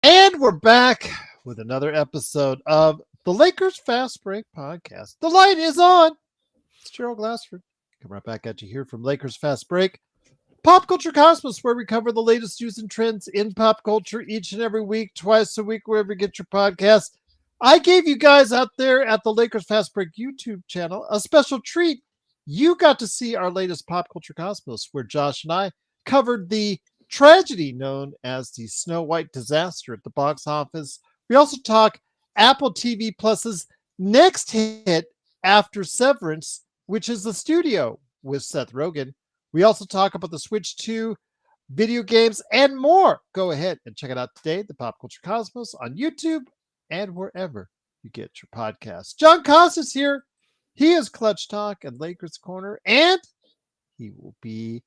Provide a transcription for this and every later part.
And we're back with another episode of the Lakers Fast Break Podcast. The light is on. It's Gerald Glassford. Come right back at you here from Lakers Fast Break. Pop Culture Cosmos, where we cover the latest news and trends in pop culture each and every week, twice a week, wherever you get your podcast. I gave you guys out there at the Lakers Fast Break YouTube channel a special treat. You got to see our latest Pop Culture Cosmos, where Josh and I covered the tragedy known as the Snow White disaster at the box office. We also talk Apple TV Plus's next hit after Severance, which is The Studio with Seth Rogen. We also talk about the Switch 2, video games, and more. Go ahead and check it out today, the Pop Culture Cosmos, on YouTube and wherever you get your podcasts. John Costa's here. He is Clutch Talk and Lakers Corner, and he will be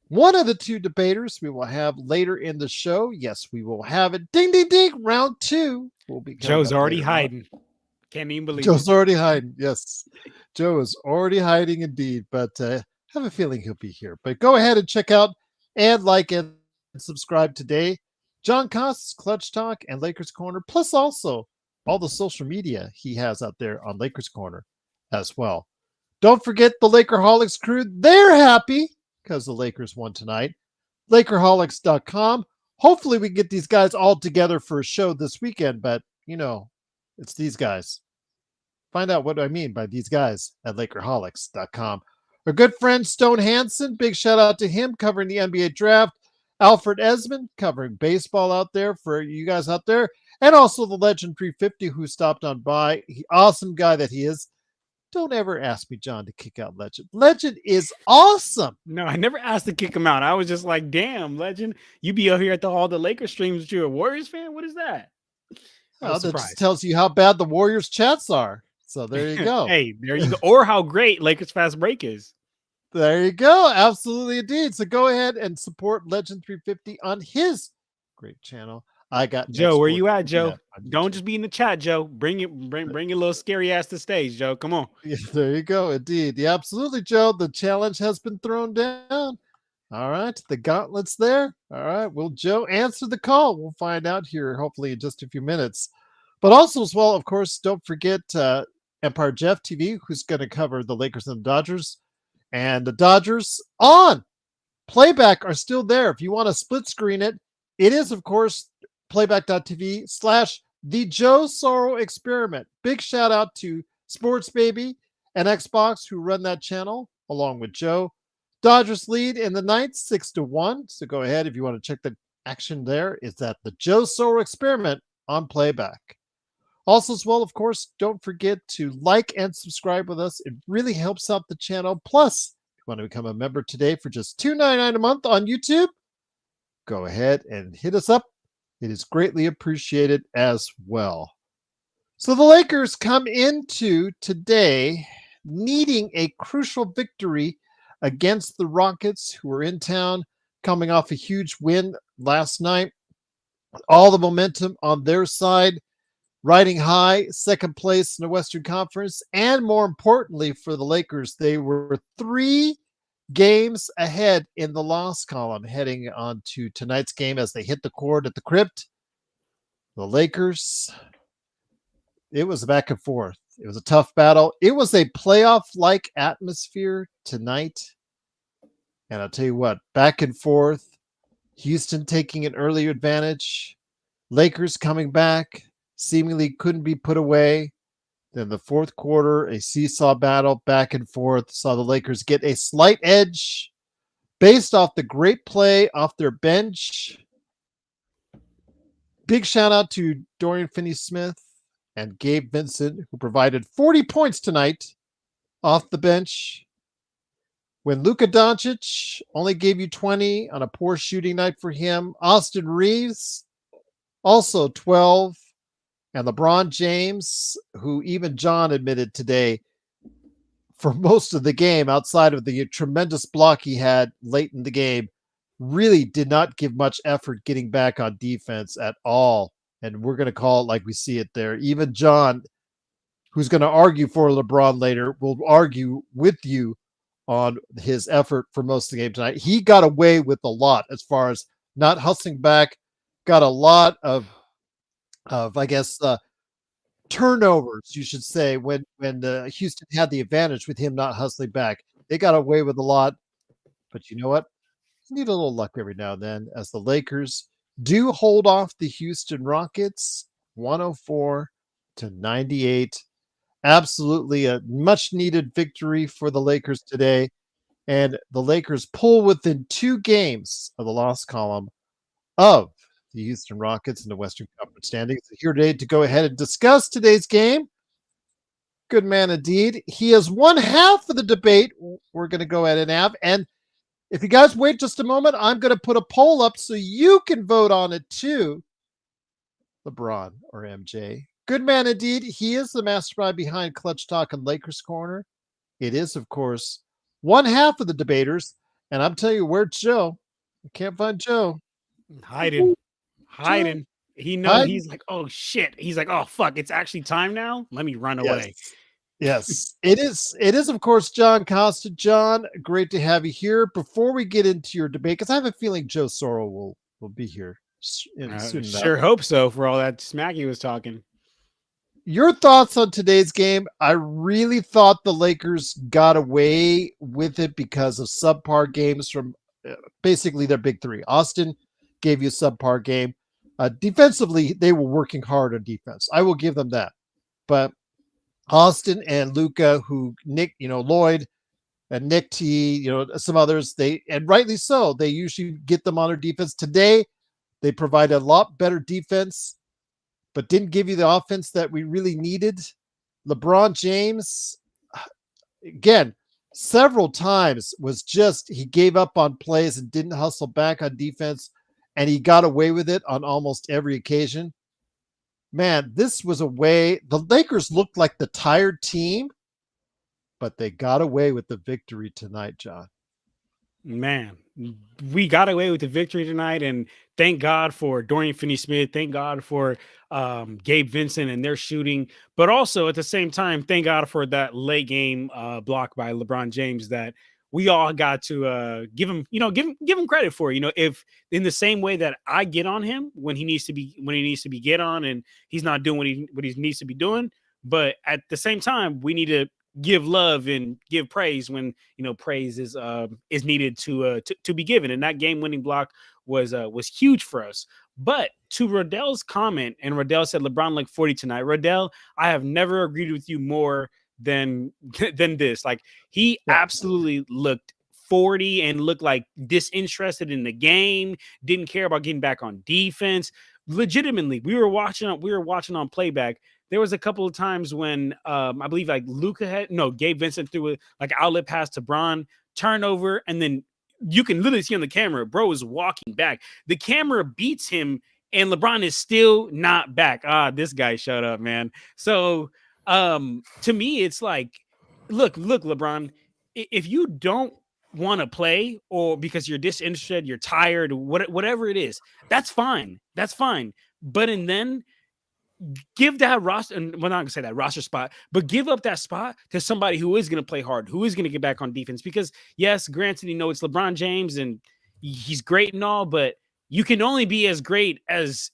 one of the two debaters we will have later in the show. Yes, we will have it. Ding, ding, ding. Round two will be Joe's already hiding. Can't even believe Joe's it. already hiding. Yes, Joe is already hiding indeed, but I have a feeling he'll be here. But go ahead and check out and like and subscribe today. John Costa's Clutch Talk and Lakers Corner, plus also all the social media he has out there on Lakers Corner as well. Don't forget the Lakerholics crew. They're happy because the Lakers won tonight. Lakerholics.com. Hopefully we can get these guys all together for a show this weekend, but you know, it's these guys. Find out what I mean by these guys at Lakerholics.com. Our good friend Stone Hansen, big shout out to him covering the NBA draft. Alfred Esmond covering baseball out there for you guys out there. And also the Legend 350 who stopped on by. Awesome guy that he is. Don't ever ask me, John, to kick out Legend. Legend is awesome. No, I never asked to kick him out. I was just like, damn, Legend, you be out here at all the Lakers streams. You're a Warriors fan? What is that? Well, that just tells you how bad the Warriors chats are. So there you go. Hey, there you go. Or how great Lakers Fast Break is. There you go. Absolutely indeed. So go ahead and support Legend 350 on his great channel. I got Joe. Where you at, Joe? Don't just be in the chat, Joe. Bring your little scary ass to stage, Joe. Come on. Yeah, there you go. Indeed. Yeah, absolutely, Joe. The challenge has been thrown down. All right. The gauntlet's there. All right. Will Joe answer the call? We'll find out here, hopefully, in just a few minutes. But also, as well, of course, don't forget Empire Jeff TV, who's going to cover the Lakers and the Dodgers. And the Dodgers on playback are still there. If you want to split screen it, it is, of course, playback.tv/the Joe Soro Experiment. Big shout out to Sports Baby and Xbox who run that channel along with Joe. Dodgers lead in the ninth, 6-1. So go ahead if you want to check the action there. It's at the Joe Soro Experiment on playback. Also, as well, of course, don't forget to like and subscribe with us. It really helps out the channel. Plus, if you want to become a member today for just $2.99 a month on YouTube, go ahead and hit us up. It is greatly appreciated as well. So the Lakers come into today needing a crucial victory against the Rockets, who were in town coming off a huge win last night. All the momentum on their side, riding high, second place in the Western Conference. And more importantly for the Lakers, they were 3 games ahead in the loss column heading on to tonight's game as they hit the court at the Crypt. The Lakers, it was back and forth. It was a tough battle. It was a playoff-like atmosphere tonight. And I'll tell you what, back and forth, Houston taking an earlier advantage, Lakers coming back, seemingly couldn't be put away. Then the fourth quarter, a seesaw battle back and forth, saw the Lakers get a slight edge based off the great play off their bench. Big shout out to Dorian Finney-Smith and Gabe Vincent, who provided 40 points tonight off the bench. When Luka Doncic only gave you 20 on a poor shooting night for him, Austin Reeves also 12. And LeBron James, who even John admitted today, for most of the game, outside of the tremendous block he had late in the game, really did not give much effort getting back on defense at all. And we're going to call it like we see it there. Even John, who's going to argue for LeBron later, will argue with you on his effort for most of the game tonight. He got away with a lot as far as not hustling back, got a lot of I guess turnovers, you should say, when Houston had the advantage with him not hustling back. They got away with a lot, but you know what? You need a little luck every now and then as the Lakers do hold off the Houston Rockets 104 to 98. Absolutely a much needed victory for the Lakers today. And the Lakers pull within 2 games of the loss column of the Houston Rockets in the Western Conference standings. Here today to go ahead and discuss today's game. Good man indeed. He is one half of the debate we're going to go ahead and have. And if you guys wait just a moment, I'm going to put a poll up so you can vote on it too. LeBron or MJ. Good man indeed. He is the mastermind behind Clutch Talk and Lakers Corner. It is, of course, one half of the debaters. And I'm telling you, where's Joe? I can't find Joe. Hiding, Joe. hiding. He knows. Hiding. He's like, oh shit. He's like, oh fuck. It's actually time now. Let me run away. Yes. Yes, it is. It is, of course, John Costa. John, great to have you here. Before we get into your debate, because I have a feeling Joe Soro will be here soon enough. Sure hope so. For all that smack he was talking. Your thoughts on today's game? I really thought the Lakers got away with it because of subpar games from basically their big three. Austin gave you a subpar game. Defensively, they were working hard on defense. I will give them that. But Austin and Luca, who Nick, Lloyd and Nick T, some others, and rightly so, they usually get them on their defense. Today, they provide a lot better defense, but didn't give you the offense that we really needed. LeBron James, again, several times he gave up on plays and didn't hustle back on defense, and he got away with it on almost every occasion. Man, this was a way the Lakers looked like the tired team, but they got away with the victory tonight, John. Man, we got away with the victory tonight, and thank God for Dorian Finney-Smith. Thank God for Gabe Vincent and their shooting, but also at the same time, thank God for that late game block by LeBron James that we all got to give him, give him credit for. If in the same way that I get on him when he needs to be get on, and he's not doing what he needs to be doing, but at the same time, we need to give love and give praise when praise is needed to be given, and that game-winning block was huge for us. But to Rodell's comment, and Rodell said LeBron like 40 tonight. Rodell, I have never agreed with you more than this. Like, he absolutely looked 40 and looked like disinterested in the game, didn't care about getting back on defense. Legitimately, we were watching on playback. There was a couple of times when I believe like Gabe Vincent threw like outlet pass to Bron, turnover, and then you can literally see on the camera, bro is walking back. The camera beats him, and LeBron is still not back. This guy shut up, man. So to me, it's like, look, LeBron, if you don't want to play, or because you're disinterested, you're tired, whatever it is, that's fine. But then give that roster, and we're not gonna say that roster spot, but give up that spot to somebody who is gonna play hard, who is gonna get back on defense. Because yes, granted, it's LeBron James and he's great and all, but you can only be as great as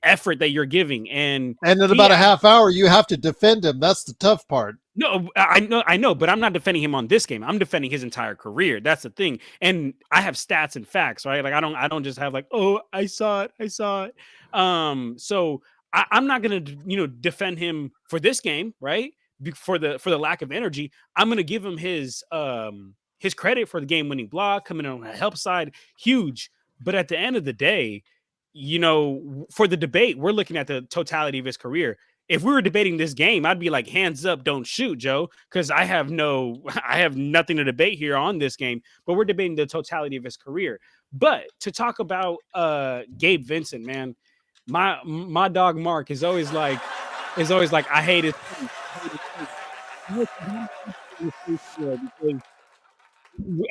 effort that you're giving. And in about a half hour, you have to defend him. That's the tough part. No, I know, but I'm not defending him on this game. I'm defending his entire career. That's the thing. And I have stats and facts, right? Like, I don't just have like, oh, I saw it. So I'm not gonna, defend him for this game, right? For the lack of energy. I'm gonna give him his credit for the game-winning block, coming in on the help side, huge. But at the end of the day, for the debate, we're looking at the totality of his career. If we were debating this game, I'd be like, hands up, don't shoot, Joe, because I have nothing to debate here on this game. But we're debating the totality of his career. But to talk about Gabe Vincent, man, my dog Mark is always like, I hate his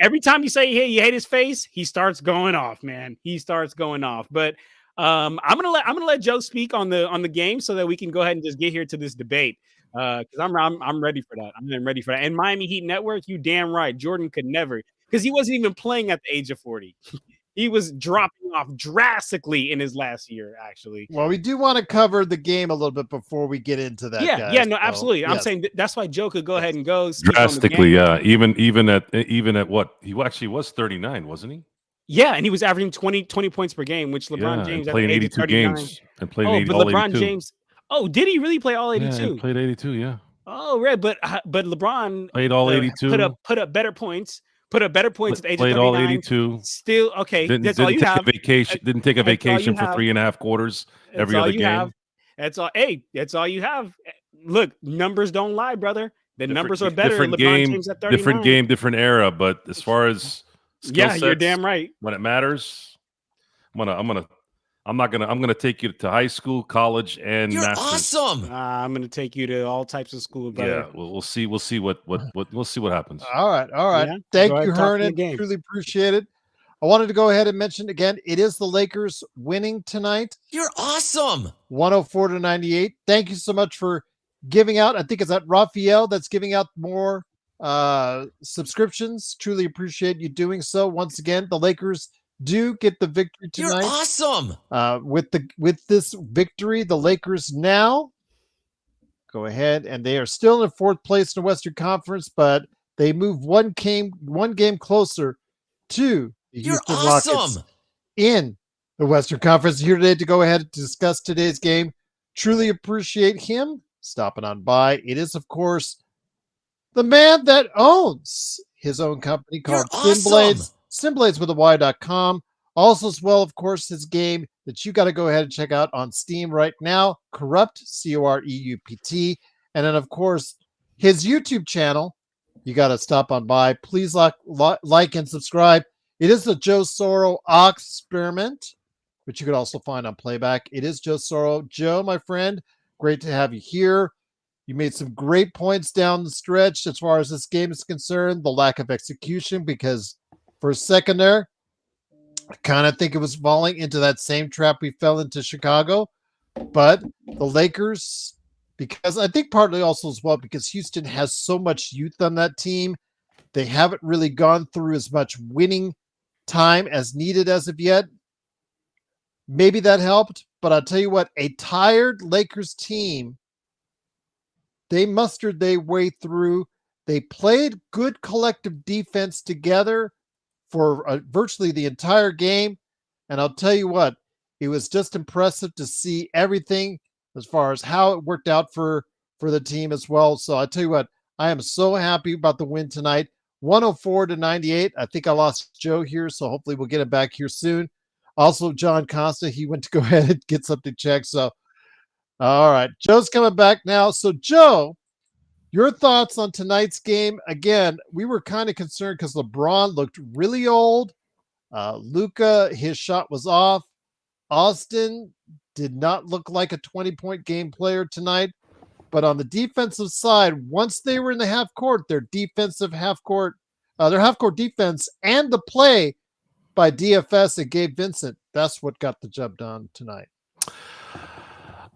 every time you say you hate his face, he starts going off, man. He starts going off. But I'm gonna let Joe speak on the game so that we can go ahead and just get here to this debate. Because I'm ready for that. I'm ready for that. And Miami Heat Network, you damn right. Jordan could never, because he wasn't even playing at the age of 40. he was dropping off drastically in his last year, actually. Well, we do want to cover the game a little bit before we get into that, Yeah, guys. yeah, no, So, absolutely. I'm yes, saying that's why Joe could go yes. ahead and go speak on the Drastically, game. yeah. Even at what he actually was 39, wasn't he? Yeah, and he was averaging 20 points per game, which LeBron Yeah, and James at the playing age of 82 39. games and playing Oh, but all LeBron 82. James. Oh, did he really play all Yeah, and 82? played 82. Yeah, Oh, right. But LeBron played all uh, 82. put up better points. Put up better points at the age of Played all 39. 82. Still okay. Didn't That's all didn't you take a have. vacation. Didn't take a That's all you vacation for have. 3.5 quarters That's every all other you have. game. That's all. Hey, that's all you have. Look, numbers don't lie, brother. The numbers are better at Different LeBron game, James at 39. different era. But as far as skill Yeah, you're sets, damn right. when it matters, I'm gonna take you to high school, college, and You're masters. awesome. I'm gonna take you to all types of school, brother. Yeah, we'll see. We'll see what happens. All right. Yeah, Thank go ahead, you, talk from the Hernan. game. Truly appreciate it. I wanted to go ahead and mention again, it is the Lakers winning tonight, You're awesome. 104-98. Thank you so much for giving out. I think it's at Raphael that's giving out more subscriptions. Truly appreciate you doing so. Once again, the Lakers do get the victory You're tonight. awesome. With this victory, the Lakers now go ahead and they are still in fourth place in the Western Conference, but they move one game closer to the You're Houston Rockets awesome. in the Western Conference. Here today to go ahead and discuss today's game. Truly appreciate him stopping on by. It is, of course, the man that owns his own company called You're Sinblades, awesome. Sinblades with a Y.com. Also, as well, of course, his game that you got to go ahead and check out on Steam right now, Corrupt, Coreupt. And then, of course, his YouTube channel. You got to stop on by. Please like and subscribe. It is the Joe Soro Experiment, which you could also find on Playback. It is Joe Soro. Joe, my friend, great to have you here. You made some great points down the stretch as far as this game is concerned, the lack of execution, because for a second there, I kind of think it was falling into that same trap we fell into Chicago. But the Lakers, because I think partly also as well, because Houston has so much youth on that team, they haven't really gone through as much winning time as needed as of yet. Maybe that helped, but I'll tell you what, a tired Lakers team, they mustered their way through. They played good collective defense together for virtually the entire game. And I'll tell you what, it was just impressive to see everything as far as how it worked out for the team as well. So I tell you what, I am so happy about the win tonight. 104-98. I think I lost Joe here, so hopefully we'll get him back here soon. Also, John Costa, he went to go ahead and get something checked. So, all right, Joe's coming back now. So, Joe, your thoughts on tonight's game? Again, we were kind of concerned because LeBron looked really old. Luka, his shot was off. Austin did not look like a 20-point game player tonight. But on the defensive side, once they were in the half court, their half court defense and the play by DFS and Gabe Vincent, that's what got the job done tonight.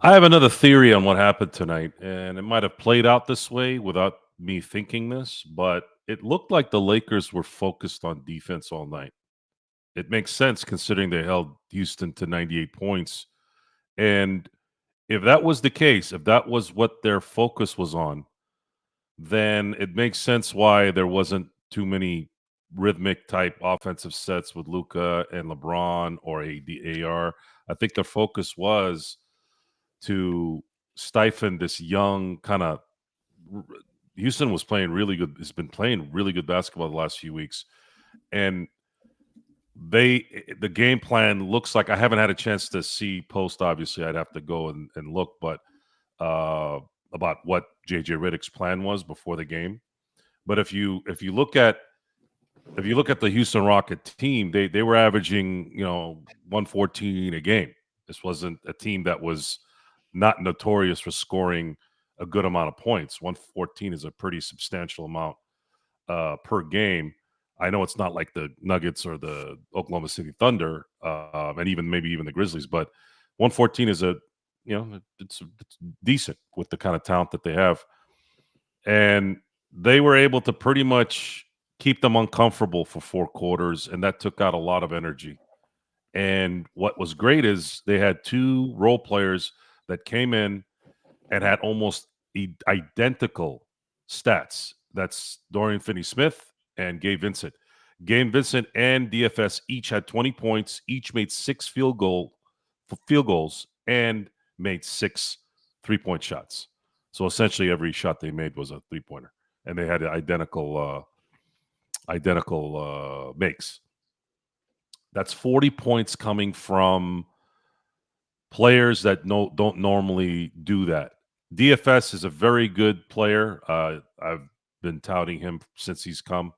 I have another theory on what happened tonight, and it might have played out this way without me thinking this, but it looked like the Lakers were focused on defense all night. It makes sense considering they held Houston to 98 points. And if that was the case, if that was what their focus was on, then it makes sense why there wasn't too many rhythmic type offensive sets with Luka and LeBron or AR. I think their focus was to stifle this young kind of. Houston was playing really good. Has been playing really good basketball the last few weeks, and the game plan looks like, I haven't had a chance to see post. Obviously, I'd have to go and look, but about what JJ Redick's plan was before the game. But if you look at the Houston Rocket team, they were averaging 114 a game. This wasn't a team that was not notorious for scoring a good amount of points. 114 is a pretty substantial amount per game. I know it's not like the Nuggets or the Oklahoma City Thunder, and maybe even the Grizzlies, but 114 is it's decent with the kind of talent that they have. And they were able to pretty much keep them uncomfortable for 4 quarters, and that took out a lot of energy. And what was great is they had two role players that came in and had almost identical stats. That's Dorian Finney-Smith and Gabe Vincent. Gabe Vincent and DFS each had 20 points, each made 6 field goals, and made 6 3-point shots. So essentially, every shot they made was a 3-pointer, and they had identical makes. That's 40 points coming from players that don't normally do that. DFS is a very good player. I've been touting him since he's come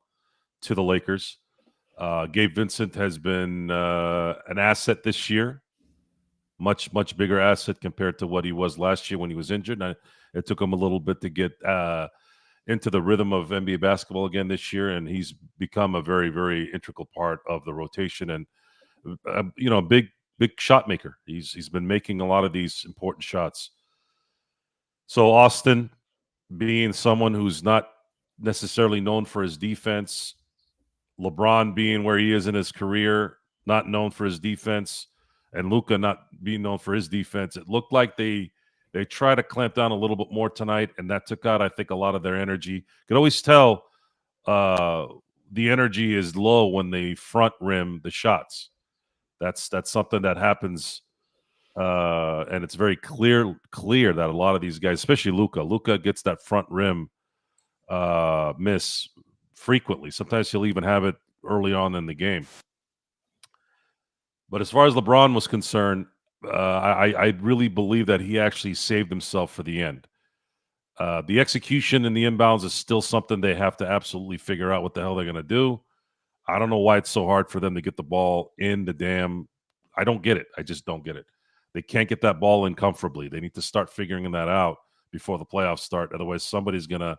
to the Lakers. Gabe Vincent has been an asset this year, much bigger asset compared to what he was last year when he was injured. And it took him a little bit to get into the rhythm of NBA basketball again this year, and he's become a very, very integral part of the rotation and a big shot maker. He's been making a lot of these important shots. So Austin, being someone who's not necessarily known for his defense, LeBron being where he is in his career, not known for his defense, and Luka not being known for his defense, it looked like they tried to clamp down a little bit more tonight, and that took out, I think, a lot of their energy. You could always tell the energy is low when they front rim the shots. That's something that happens, and it's very clear that a lot of these guys, especially Luka gets that front rim miss frequently. Sometimes he'll even have it early on in the game. But as far as LeBron was concerned, I really believe that he actually saved himself for the end. The execution and the inbounds is still something they have to absolutely figure out what the hell they're going to do. I don't know why it's so hard for them to get the ball in the damn. I don't get it. I just don't get it. They can't get that ball in comfortably. They need to start figuring that out before the playoffs start. Otherwise, somebody's gonna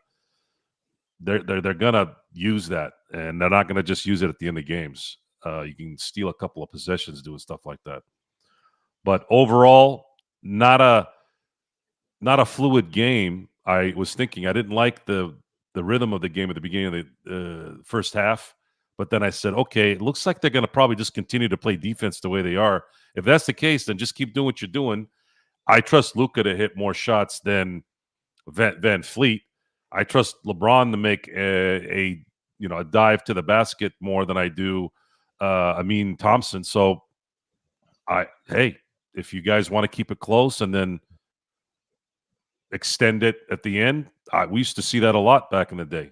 they're gonna use that, and they're not gonna just use it at the end of games. You can steal a couple of possessions doing stuff like that. But overall, not a fluid game. I was thinking I didn't like the rhythm of the game at the beginning of the first half. But then I said, okay, it looks like they're going to probably just continue to play defense the way they are. If that's the case, then just keep doing what you're doing. I trust Luka to hit more shots than Van Fleet. I trust LeBron to make a dive to the basket more than I do Amin Thompson. So, if you guys want to keep it close and then extend it at the end, we used to see that a lot back in the day.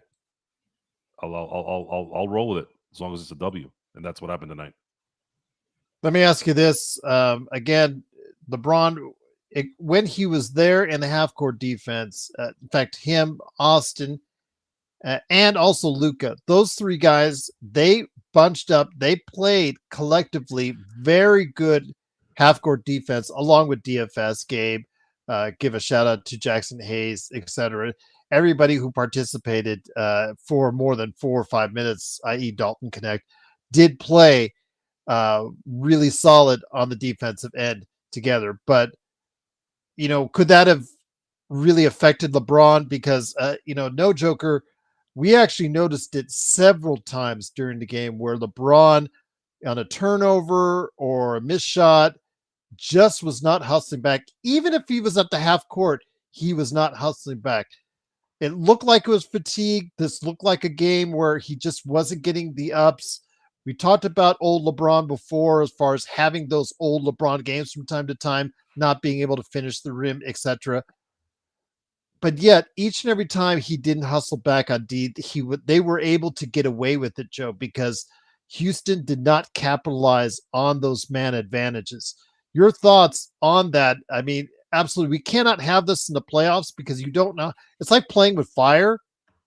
I'll roll with it as long as it's a W, and that's what happened tonight. Let me ask you this again, LeBron. When he was there in the half-court defense, in fact, him, Austin, and also Luka, those three guys, they bunched up. They played collectively very good half-court defense, along with DFS. Gabe, give a shout out to Jackson Hayes, etc. Everybody who participated for more than 4 or 5 minutes, i.e. Dalton Connect, did play really solid on the defensive end together. But, could that have really affected LeBron? Because, no joker, we actually noticed it several times during the game where LeBron, on a turnover or a missed shot, just was not hustling back. Even if he was at the half court, he was not hustling back. It looked like it was fatigue. This looked like a game where he just wasn't getting the ups. We talked about old LeBron before, as far as having those old LeBron games from time to time, not being able to finish the rim, etc. But yet, each and every time he didn't hustle back on D, they were able to get away with it, Joe, because Houston did not capitalize on those man advantages. Your thoughts on that? I mean, absolutely. We cannot have this in the playoffs because you don't know. It's like playing with fire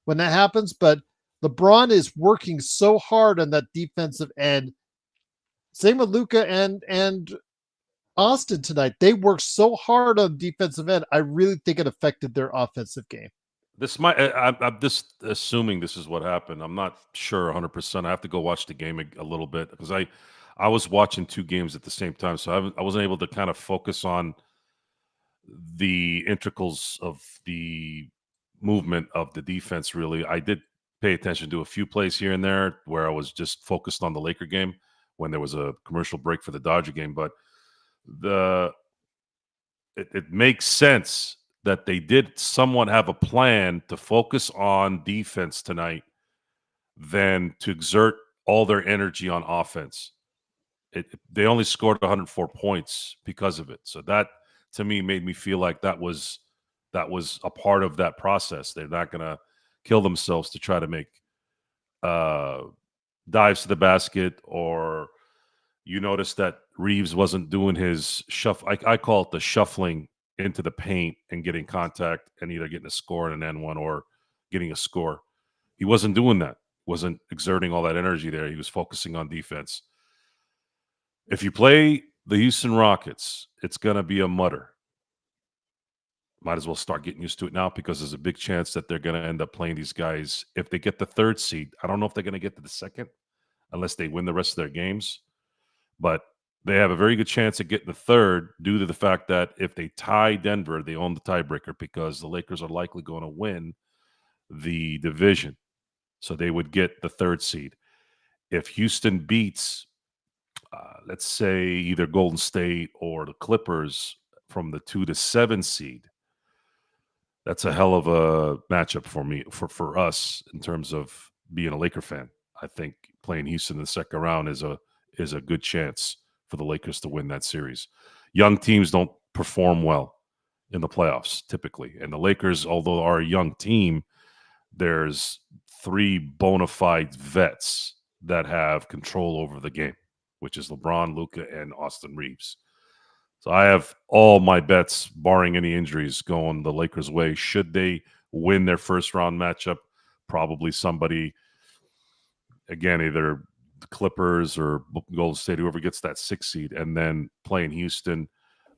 when that happens, but LeBron is working so hard on that defensive end. Same with Luka and Austin tonight. They worked so hard on defensive end. I really think it affected their offensive game. This might. I'm just assuming this is what happened. I'm not sure 100%. I have to go watch the game a little bit because I was watching 2 games at the same time, so I wasn't able to kind of focus on the integrals of the movement of the defense. Really, I did pay attention to a few plays here and there where I was just focused on the Laker game, when there was a commercial break for the Dodger game. But it makes sense that they did somewhat have a plan to focus on defense tonight than to exert all their energy on offense. They only scored 104 points because of it. So that, to me, made me feel like that was a part of that process. They're not going to kill themselves to try to make dives to the basket, or you notice that Reeves wasn't doing his shuffle. I call it the shuffling into the paint and getting contact and either getting a score in an N1 or getting a score. He wasn't doing that. Wasn't exerting all that energy there. He was focusing on defense. If you play the Houston Rockets, it's going to be a mutter. Might as well start getting used to it now, because there's a big chance that they're going to end up playing these guys. If they get the 3rd seed, I don't know if they're going to get to the 2nd unless they win the rest of their games. But they have a very good chance of getting the 3rd due to the fact that if they tie Denver, they own the tiebreaker, because the Lakers are likely going to win the division. So they would get the 3rd seed. If Houston beats, let's say, either Golden State or the Clippers from the 2 to 7 seed, that's a hell of a matchup for us in terms of being a Laker fan. I think playing Houston in the 2nd round is a good chance for the Lakers to win that series. Young teams don't perform well in the playoffs typically, and the Lakers, although are a young team, there's 3 bona fide vets that have control over the game, which is LeBron, Luka, and Austin Reeves. So I have all my bets, barring any injuries, going the Lakers' way. Should they win their 1st round matchup, probably somebody, again, either the Clippers or Golden State, whoever gets that 6th seed, and then playing Houston.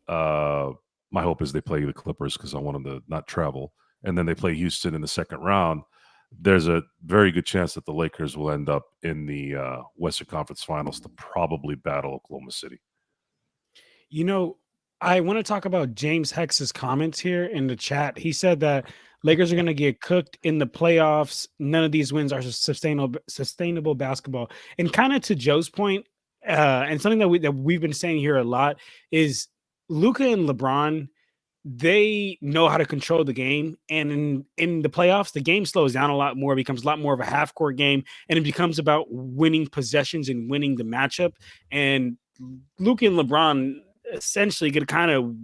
My hope is they play the Clippers because I want them to not travel. And then they play Houston in the 2nd round. There's a very good chance that the Lakers will end up in the Western Conference Finals to probably battle Oklahoma City. You know, I want to talk about James Hex's comments here in the chat. He said that Lakers are going to get cooked in the playoffs. None of these wins are sustainable basketball. And kind of to Joe's point, and something that we've been saying here a lot is Luka and LeBron, they know how to control the game. And in the playoffs, the game slows down a lot more, becomes a lot more of a half-court game, and it becomes about winning possessions and winning the matchup. And Luka and LeBron essentially going to kind of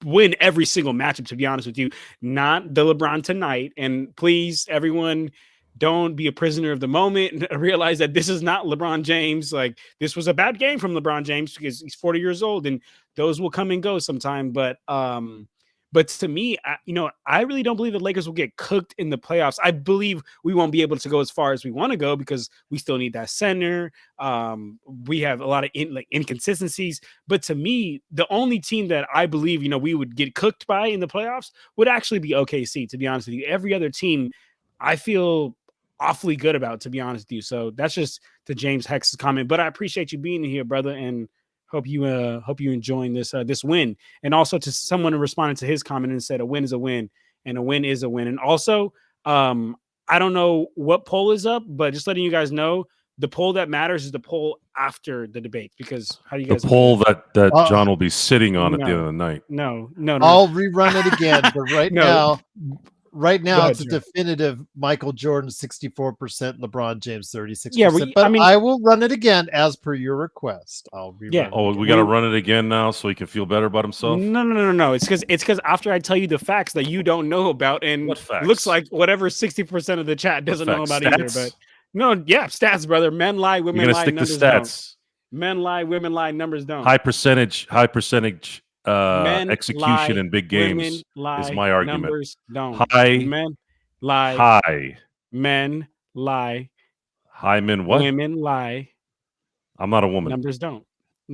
win every single matchup, to be honest with you. Not the LeBron tonight. And please, everyone, don't be a prisoner of the moment and realize that this is not LeBron James. Like, this was a bad game from LeBron James because he's 40 years old and those will come and go sometime. But to me, I really don't believe the Lakers will get cooked in the playoffs. I believe we won't be able to go as far as we want to go because we still need that center. We have a lot of inconsistencies. But to me, the only team that I believe, we would get cooked by in the playoffs would actually be OKC, to be honest with you. Every other team, I feel awfully good about, to be honest with you. So that's just to James Hex's comment. But I appreciate you being here, brother, and hope you enjoying this win. And also to someone who responded to his comment and said a win is a win and a win is a win. And also, I don't know what poll is up, but just letting you guys know, the poll that matters is the poll after the debate. Because how do you guys? The poll that John will be sitting on at the end of the night. No. I'll rerun it again, but right now ahead, it's a definitive Michael Jordan 64%, LeBron James 36%. Yeah, I will run it again as per your request. I'll rerun it. Oh, we got to run it again now so he can feel better about himself? No. It's because after I tell you the facts that you don't know about, and what facts? Looks like whatever 60% of the chat doesn't know about either. But stats, brother. Men lie, women lie, numbers don't. Men lie, women lie, numbers don't. High percentage execution in big games is my argument. Numbers don't. Men lie. High. Men lie. High men what? Women lie. I'm not a woman. Numbers don't.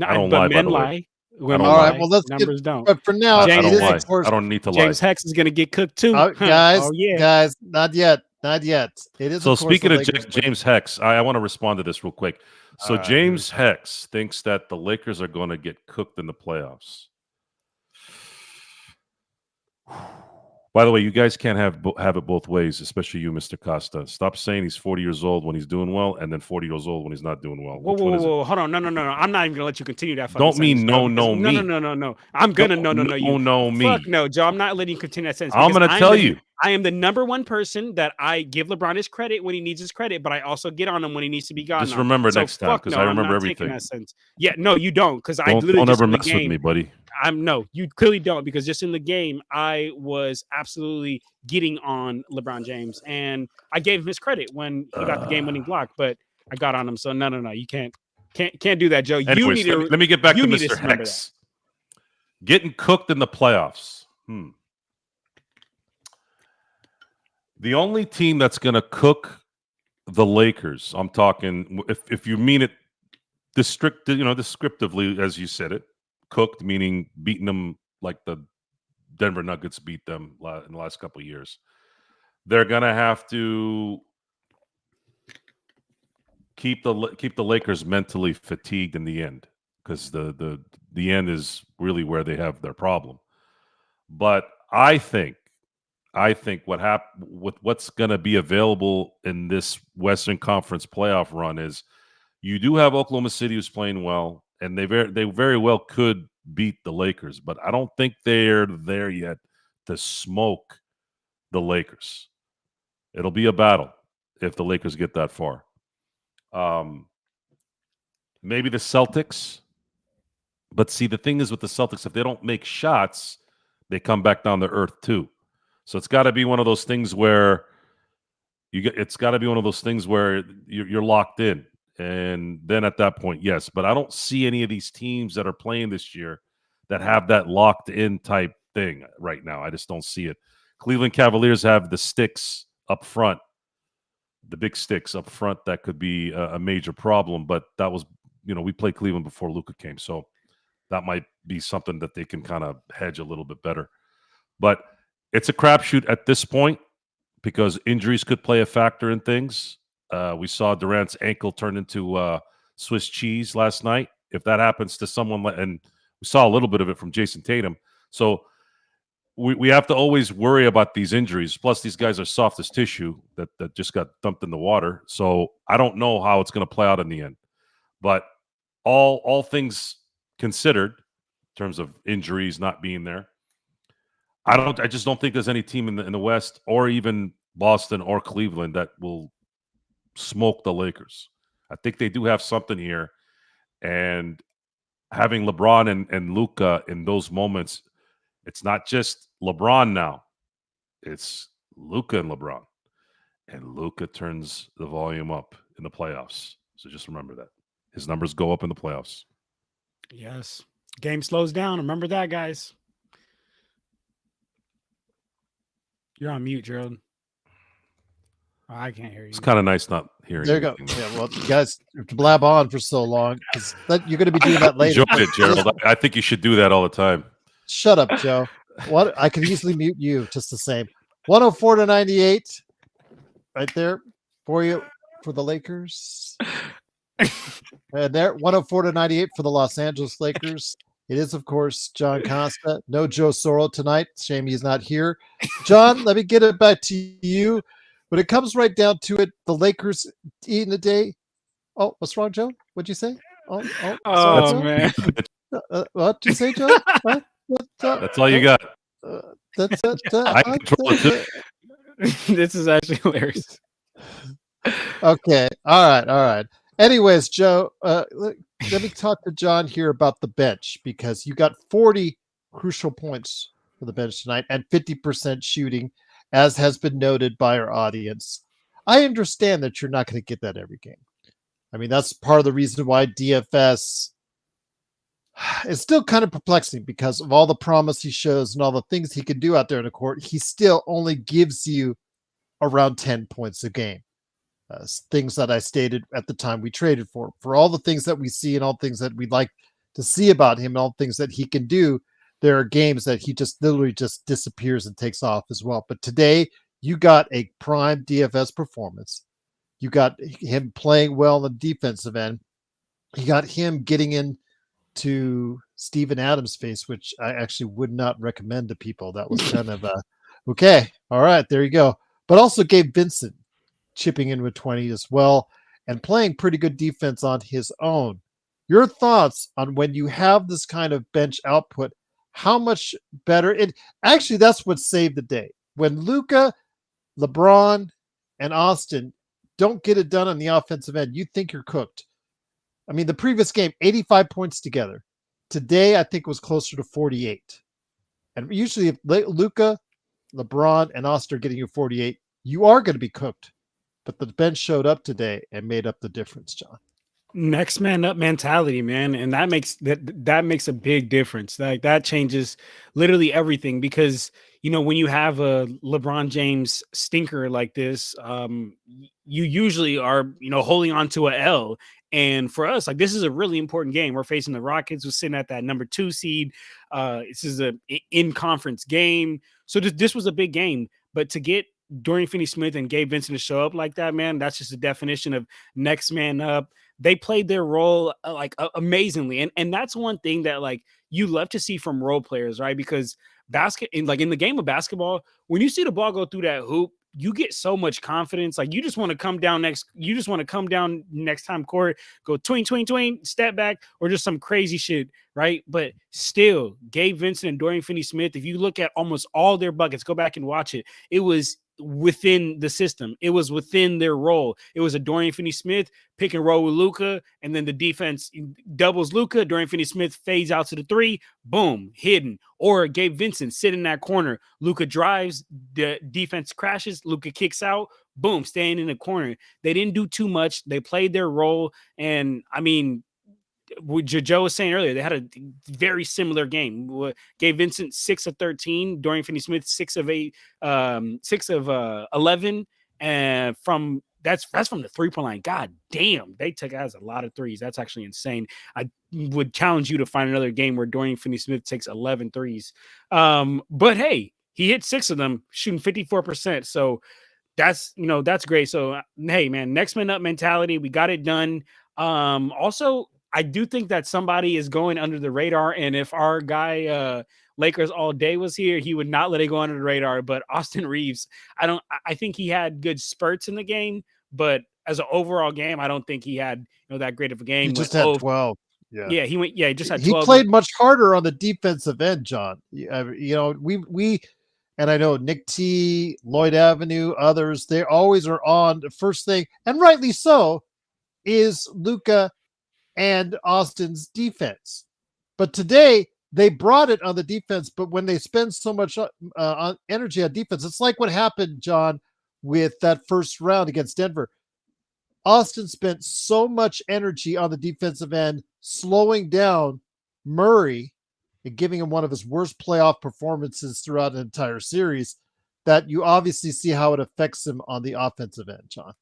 I don't lie, men by the way. lie. Women all right, lie. well, let's numbers don't. But for now, I don't lie. I don't need to lie. James Hex is going to get cooked too. Guys, not yet. It is. So speaking of James Hex, I want to respond to this real quick. So James Hex thinks that the Lakers are going to get cooked in the playoffs. By the way, you guys can't have it both ways, especially you, Mr. Costa. Stop saying he's 40 years old when he's doing well, and then 40 years old when he's not doing well. Whoa, Which whoa, one whoa, is it? whoa, hold on. No. I'm not even gonna let you continue that fucking Don't mean sentence, Joe, because me. No. I'm gonna no you. No me. Fuck no, Joe. I'm not letting you continue that sentence. I'm because gonna tell you. I am the number one person that I give LeBron his credit when he needs his credit, but I also get on him when he needs to be gotten Just on. remember So next time, fuck because no, I I'm remember not taking everything. that sentence. Yeah, no, you don't, because I literally Don't just ever in the mess with game. me, buddy. No, you clearly don't, because just in the game, I was absolutely getting on LeBron James, and I gave him his credit when he got the game-winning block, but I got on him. So no, you can't do that, Joe. You Anyways, need to let me get back to you need Mr. remember Hex. Getting cooked in the playoffs. The only team that's going to cook the Lakers, I'm talking, if you mean it descriptively, as you said it, cooked, meaning beating them like the Denver Nuggets beat them in the last couple of years. They're going to have to keep the Lakers mentally fatigued in the end, because the end is really where they have their problem. But I think what's going to be available in this Western Conference playoff run is you do have Oklahoma City who's playing well, and they very well could beat the Lakers, but I don't think they're there yet to smoke the Lakers. It'll be a battle if the Lakers get that far. Maybe the Celtics, but see, the thing is with the Celtics, if they don't make shots, they come back down to earth too. So it's got to be one of those things where you're locked in, and then at that point, yes. But I don't see any of these teams that are playing this year that have that locked in type thing right now. I just don't see it. Cleveland Cavaliers have the sticks up front, the big sticks up front. That could be a major problem. But that was, we played Cleveland before Luka came, so that might be something that they can kind of hedge a little bit better. But it's a crapshoot at this point because injuries could play a factor in things. We saw Durant's ankle turn into Swiss cheese last night. If that happens to someone, and we saw a little bit of it from Jason Tatum. So we have to always worry about these injuries. Plus, these guys are soft as tissue that just got dumped in the water. So I don't know how it's going to play out in the end. But all things considered, in terms of injuries not being there, I just don't think there's any team in the West, or even Boston or Cleveland, that will smoke the Lakers. I think they do have something here, and having LeBron and Luka in those moments, it's not just LeBron now, it's Luka and LeBron, and Luka turns the volume up in the playoffs. So just remember that his numbers go up in the playoffs. Yes, game slows down. Remember that, guys. You're on mute, Gerald. Oh, I can't hear you. It's kind of nice not hearing. There you go. Yeah, well, you guys have to blab on for so long because you're going to be doing that later. Enjoyed it, Gerald. I think you should do that all the time. Shut up, Joe. What? I could easily mute you just the same. 104-98, right there for you for the Lakers. And there, 104-98 for the Los Angeles Lakers. It is, of course, John Costa. No Joe Soro tonight. Shame he's not here. John, let me get it back to you. When it comes right down to it, the Lakers eating the day. Oh, what's wrong, Joe? What'd you say? Oh, sorry, man. What did you say, Joe? What? That's all you got. That's I control it too. This is actually hilarious. Okay. All right. Anyways, Joe, let me talk to John here about the bench, because you got 40 crucial points for the bench tonight and 50% shooting, as has been noted by our audience. I understand that you're not going to get that every game. I mean, that's part of the reason why DFS is still kind of perplexing, because of all the promise he shows and all the things he can do out there in the court, he still only gives you around 10 points a game. Things that I stated at the time we traded for all the things that we see and all things that we'd like to see about him and all things that he can do. There are games that he just literally just disappears and takes off as well. But today you got a prime DFS performance. You got him playing well on the defensive end. You got him getting into Steven Adams' face, which I actually would not recommend to people. That was kind of Okay. All right. There you go. But also Gabe Vincent chipping in with 20 as well and playing pretty good defense on his own. Your thoughts on when you have this kind of bench output, how much better it actually that's what saved the day. When Luka, LeBron, and Austin don't get it done on the offensive end, you think you're cooked. I mean, the previous game, 85 points together. Today, I think was closer to 48. And usually, if Luka, LeBron, and Austin are getting you 48, you are going to be cooked. But the bench showed up today and made up the difference, John. Next man up mentality, man, and that makes a big difference. Like that changes literally everything because when you have a LeBron James stinker like this, you usually are holding on to a L. And for us, like this is a really important game. We're facing the Rockets. We're sitting at that number 2 seed. This is a in conference game, so this was a big game. But to get Dorian Finney-Smith and Gabe Vincent to show up like that, man, that's just a definition of next man up. They played their role amazingly, and that's one thing that like you love to see from role players, right? Because in the game of basketball, when you see the ball go through that hoop, you get so much confidence. Like you just want to come down next time court, go twing, twing, twing, step back, or just some crazy shit, right? But still, Gabe Vincent and Dorian Finney-Smith, if you look at almost all their buckets, go back and watch it. It was within the system. It was within their role. It was a Dorian Finney-Smith pick and roll with Luka, and then the defense doubles Luka. Dorian Finney-Smith fades out to the 3, boom, hidden. Or Gabe Vincent sit in that corner. Luka drives, the defense crashes, Luka kicks out, boom, staying in the corner. They didn't do too much. They played their role, and I mean, what Joe was saying earlier, they had a very similar game. Gabe Vincent 6 of 13, Dorian Finney-Smith 6 of 8, 6 of 11, and that's from the 3-point line. God damn, they took as a lot of threes. That's actually insane. I would challenge you to find another game where Dorian Finney-Smith takes 11 threes. But hey, he hit 6 of them, shooting 54%. So that's great. So hey, man, next man up mentality. We got it done. Also, I do think that somebody is going under the radar, and if our guy Lakers all day was here, he would not let it go under the radar. But Austin Reeves, I think he had good spurts in the game, but as an overall game, I don't think he had that great of a game. He just had 12. Yeah, he just had 12. He played much harder on the defensive end, John. We and I know Nick T, Lloyd Avenue, others, they always are on the first thing, and rightly so, is Luka and Austin's defense. But today they brought it on the defense, but when they spend so much on energy on defense, it's like what happened, John, with that first round against Denver. Austin spent so much energy on the defensive end, slowing down Murray and giving him one of his worst playoff performances throughout an entire series, that you obviously see how it affects him on the offensive end, John.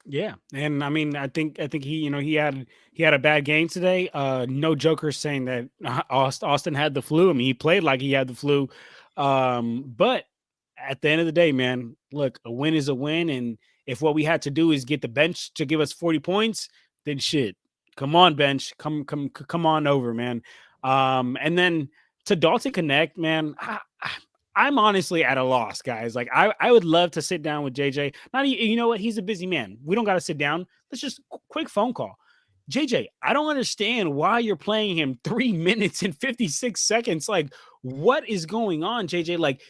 Yeah, and I mean, I think he had a bad game today. No joker saying that Austin had the flu. I mean, he played like he had the flu. But at the end of the day, man, look, a win is a win, and if what we had to do is get the bench to give us 40 points, then shit, come on, bench, come on over, man. And then to Dalton Connect, man, I'm honestly at a loss, guys. Like I would love to sit down with JJ. You know what? He's a busy man. We don't got to sit down. Let's just quick phone call. JJ, I don't understand why you're playing him 3 minutes and 56 seconds. Like, what is going on, JJ? Like,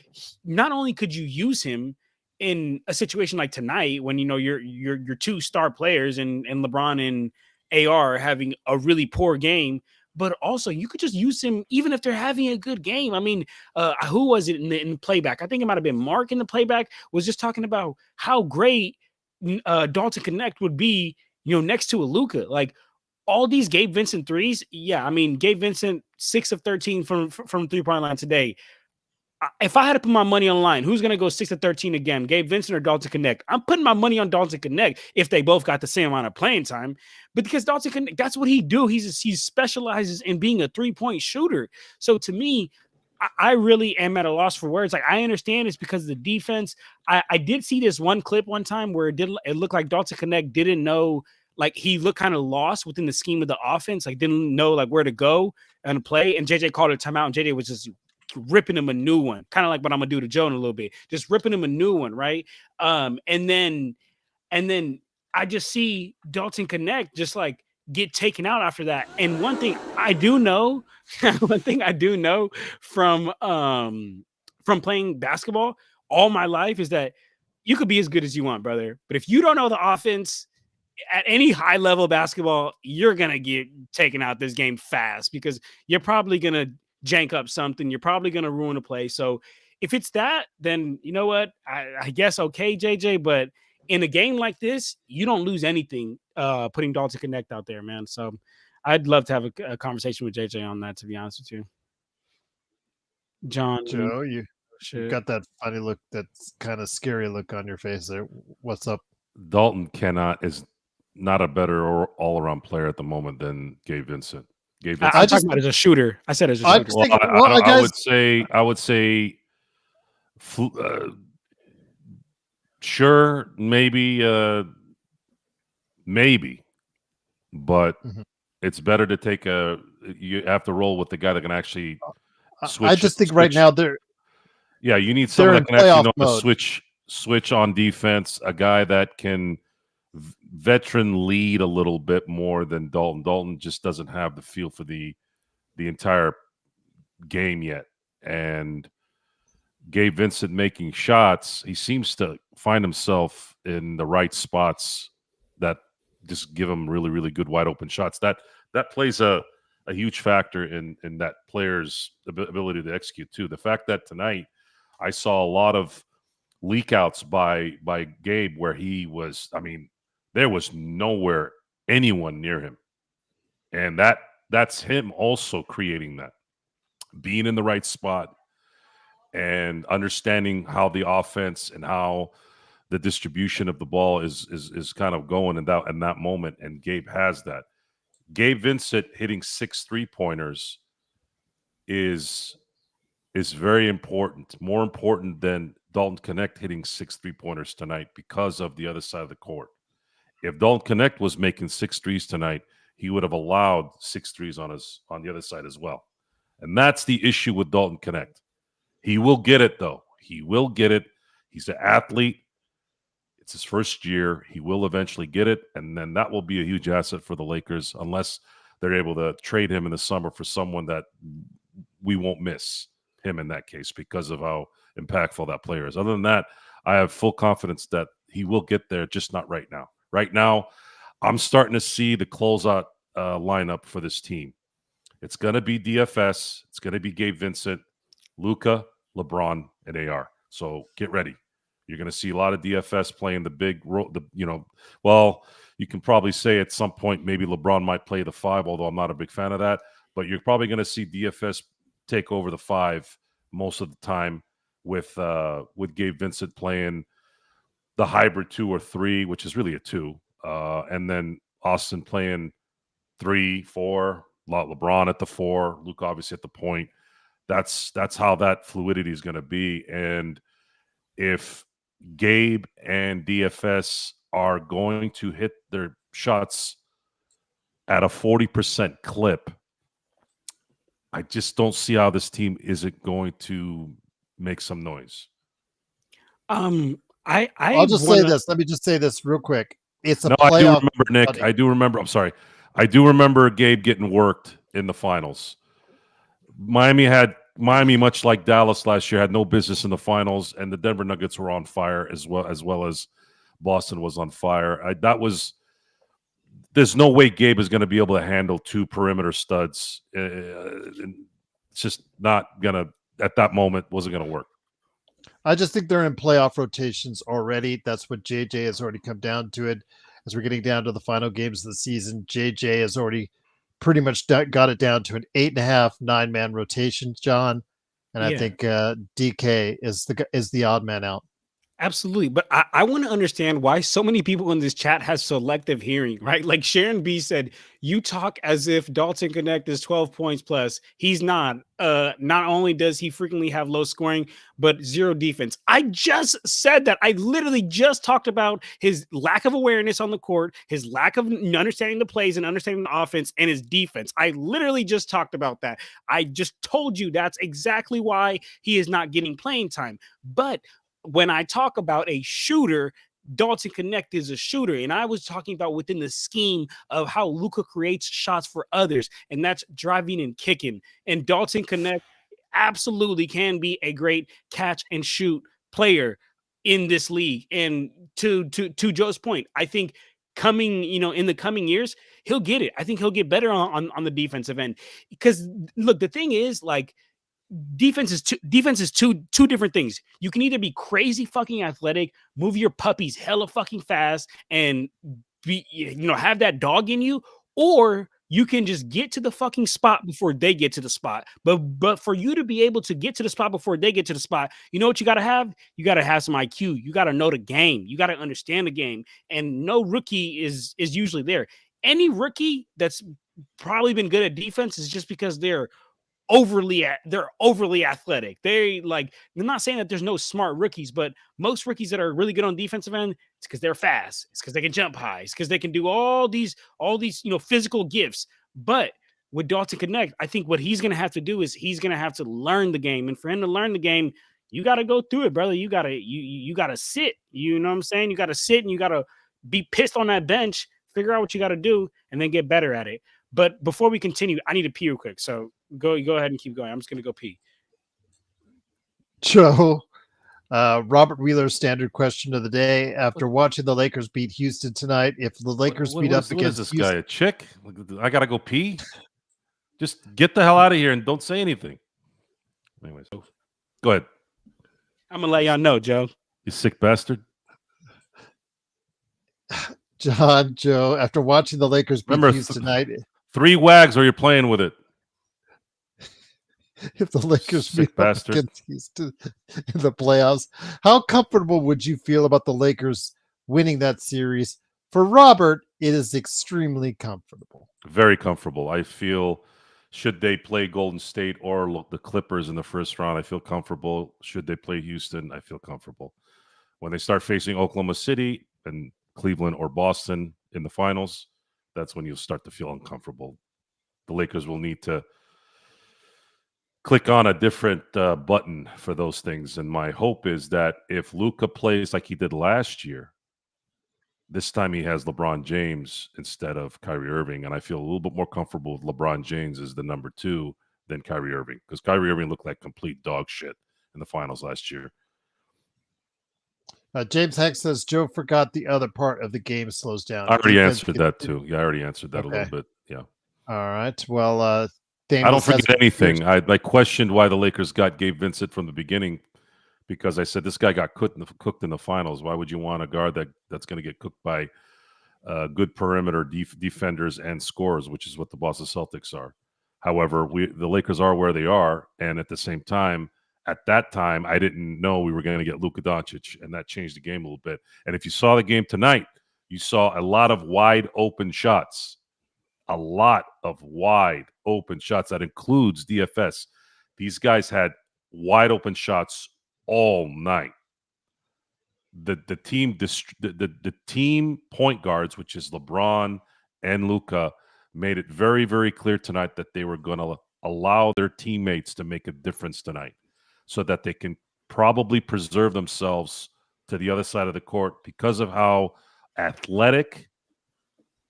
not only could you use him in a situation like tonight when your 2 star players and LeBron and AR are having a really poor game, but also you could just use him even if they're having a good game. I mean, who was it in the playback? I think it might have been Mark in the playback was just talking about how great Dalton Connect would be, next to a Luka. Like all these Gabe Vincent threes. Yeah, I mean, Gabe Vincent 6 of 13 from 3-point line today. If I had to put my money on the line, who's going to go 6 of 13 again, Gabe Vincent or Dalton Connect? I'm putting my money on Dalton Connect if they both got the same amount of playing time. But because Dalton Connect, that's what he do. He specializes in being a 3-point shooter. So to me, I really am at a loss for words. Like I understand it's because of the defense. I did see this one clip one time where it looked like Dalton Connect didn't know, like he looked kind of lost within the scheme of the offense, like didn't know like where to go and play. And JJ called a timeout, and JJ was just ripping him a new one, kind of like what I'm gonna do to Joe in a little bit, just ripping him a new one, right? And then I just see Dalton Connect just like get taken out after that. And one thing I do know, from playing basketball all my life is that you could be as good as you want, brother. But if you don't know the offense at any high level basketball, you're going to get taken out this game fast because you're probably going to jank up something. You're probably going to ruin a play. So if it's that, then you know what? I guess, okay, JJ, but in a game like this, you don't lose anything putting Dalton Connect out there, man. So I'd love to have a conversation with JJ on that, to be honest with you. John. Joe, you've got that funny look, that kind of scary look on your face there. What's up? Dalton is not a better or all-around player at the moment than Gabe Vincent. I just about as a shooter. I said as a shooter. I would say, sure, maybe, but it's better to take you have to roll with the guy that can actually switch. I just think right now you need someone that can actually know how to switch on defense, a guy that can veteran lead a little bit more than Dalton. Dalton just doesn't have the feel for the entire game yet. And Gabe Vincent making shots, he seems to find himself in the right spots that just give him really, really good wide open shots. That plays a huge factor in that player's ability to execute too. The fact that tonight I saw a lot of leak outs by Gabe where he was, there was nowhere anyone near him. And that's him also creating that, being in the right spot and understanding how the offense and how the distribution of the ball is kind of going in that moment. And Gabe has that. Gabe Vincent hitting 6 3-pointers is very important, more important than Dalton Connect hitting 6 3-pointers tonight because of the other side of the court. If Dalton Connect was making 6 threes tonight, he would have allowed 6 threes on the other side as well. And that's the issue with Dalton Connect. He will get it, though. He will get it. He's an athlete. It's his first year. He will eventually get it, and then that will be a huge asset for the Lakers unless they're able to trade him in the summer for someone that we won't miss him in that case because of how impactful that player is. Other than that, I have full confidence that he will get there, just not right now. Right now, I'm starting to see the closeout lineup for this team. It's going to be DFS. It's going to be Gabe Vincent, Luka, LeBron, and AR. So get ready. You're going to see a lot of DFS playing the big role. You can probably say at some point maybe LeBron might play the 5, although I'm not a big fan of that. But you're probably going to see DFS take over the 5 most of the time with Gabe Vincent playing the hybrid 2 or 3, which is really a 2, and then Austin playing 3, 4. LeBron at the 4, Luke obviously at the point. That's how that fluidity is going to be. And if Gabe and DFS are going to hit their shots at a 40% clip, I just don't see how this team isn't going to make some noise. I'll just say this. Let me just say this real quick. It's a playoff. I do remember, Nick. I do remember. I'm sorry. I do remember Gabe getting worked in the finals. Miami, much like Dallas last year, had no business in the finals, and the Denver Nuggets were on fire as well as Boston was on fire. There's no way Gabe is going to be able to handle 2 perimeter studs. It's just not going to, at that moment, wasn't going to work. I just think they're in playoff rotations already. That's what JJ has already come down to it. As we're getting down to the final games of the season, JJ has already pretty much got it down to an 8.5, 9-man rotation, John. And I think DK is the odd man out. Absolutely. But I want to understand why so many people in this chat has selective hearing, right? Like Sharon B said, you talk as if Dalton Connect is 12 points plus. He's not. Not only does he frequently have low scoring, but zero defense. I just said that. I literally just talked about his lack of awareness on the court, his lack of understanding the plays and understanding the offense, and his defense. I literally just talked about that. I just told you that's exactly why he is not getting playing time. But when I talk about a shooter, Dalton Connect is a shooter. And I was talking about within the scheme of how Luka creates shots for others, and that's driving and kicking. And Dalton Connect absolutely can be a great catch and shoot player in this league. And to Joe's point, I think coming, in the coming years, he'll get it. I think he'll get better on the defensive end. Because look, the thing is, like, defense is two different things. You can either be crazy fucking athletic, move your puppies hella fucking fast, and be have that dog in you, or you can just get to the fucking spot before they get to the spot. But for you to be able to get to the spot before they get to the spot, you know what you gotta have? You gotta have some IQ. You gotta know the game. You gotta understand the game. And no rookie is usually there. Any rookie that's probably been good at defense is just because they're overly athletic. They're not saying that there's no smart rookies, but most rookies that are really good on defensive end, it's because they're fast. It's because they can jump high. It's because they can do all these physical gifts. But with Dalton Connect, I think what he's gonna have to do is he's gonna have to learn the game. And for him to learn the game, you gotta go through it, brother. You gotta sit. You know what I'm saying? You gotta sit and you gotta be pissed on that bench, figure out what you gotta do, and then get better at it. But before we continue, I need to pee real quick. So go ahead and keep going. I'm just gonna go pee. Joe, Robert Wheeler's standard question of the day: after watching the Lakers beat Houston tonight, if the Lakers beat up against this Houston, guy, a chick? I gotta go pee. Just get the hell out of here and don't say anything. Anyways, go ahead. I'm gonna let y'all know, Joe. You sick bastard. Joe, after watching the Lakers beat Houston tonight, 3 wags or you're playing with it. If the Lakers beat up against Houston in the playoffs, how comfortable would you feel about the Lakers winning that series? For Robert, it is extremely comfortable. Very comfortable. I feel, should they play Golden State or the Clippers in the first round, I feel comfortable. Should they play Houston, I feel comfortable. When they start facing Oklahoma City and Cleveland or Boston in the finals, that's when you'll start to feel uncomfortable. The Lakers will need to click on a different button for those things. And my hope is that if Luka plays like he did last year, this time he has LeBron James instead of Kyrie Irving. And I feel a little bit more comfortable with LeBron James as the number 2 than Kyrie Irving, because Kyrie Irving looked like complete dog shit in the finals last year. James Heck says Joe forgot the other part of the game slows down. I already answered that too. Yeah, I already answered that a little bit. Yeah. All right. Well, I don't forget anything. I questioned why the Lakers got Gabe Vincent from the beginning, because I said this guy got cooked in the finals. Why would you want a guard that's going to get cooked by good perimeter defenders and scorers, which is what the Boston Celtics are? However, the Lakers are where they are, and at the same time, at that time, I didn't know we were going to get Luka Doncic, and that changed the game a little bit. And if you saw the game tonight, you saw a lot of wide open shots. A lot of wide open shots. That includes DFS. These guys had wide open shots all night. The team point guards, which is LeBron and Luka, made it very, very clear tonight that they were going to allow their teammates to make a difference tonight, so that they can probably preserve themselves to the other side of the court because of how athletic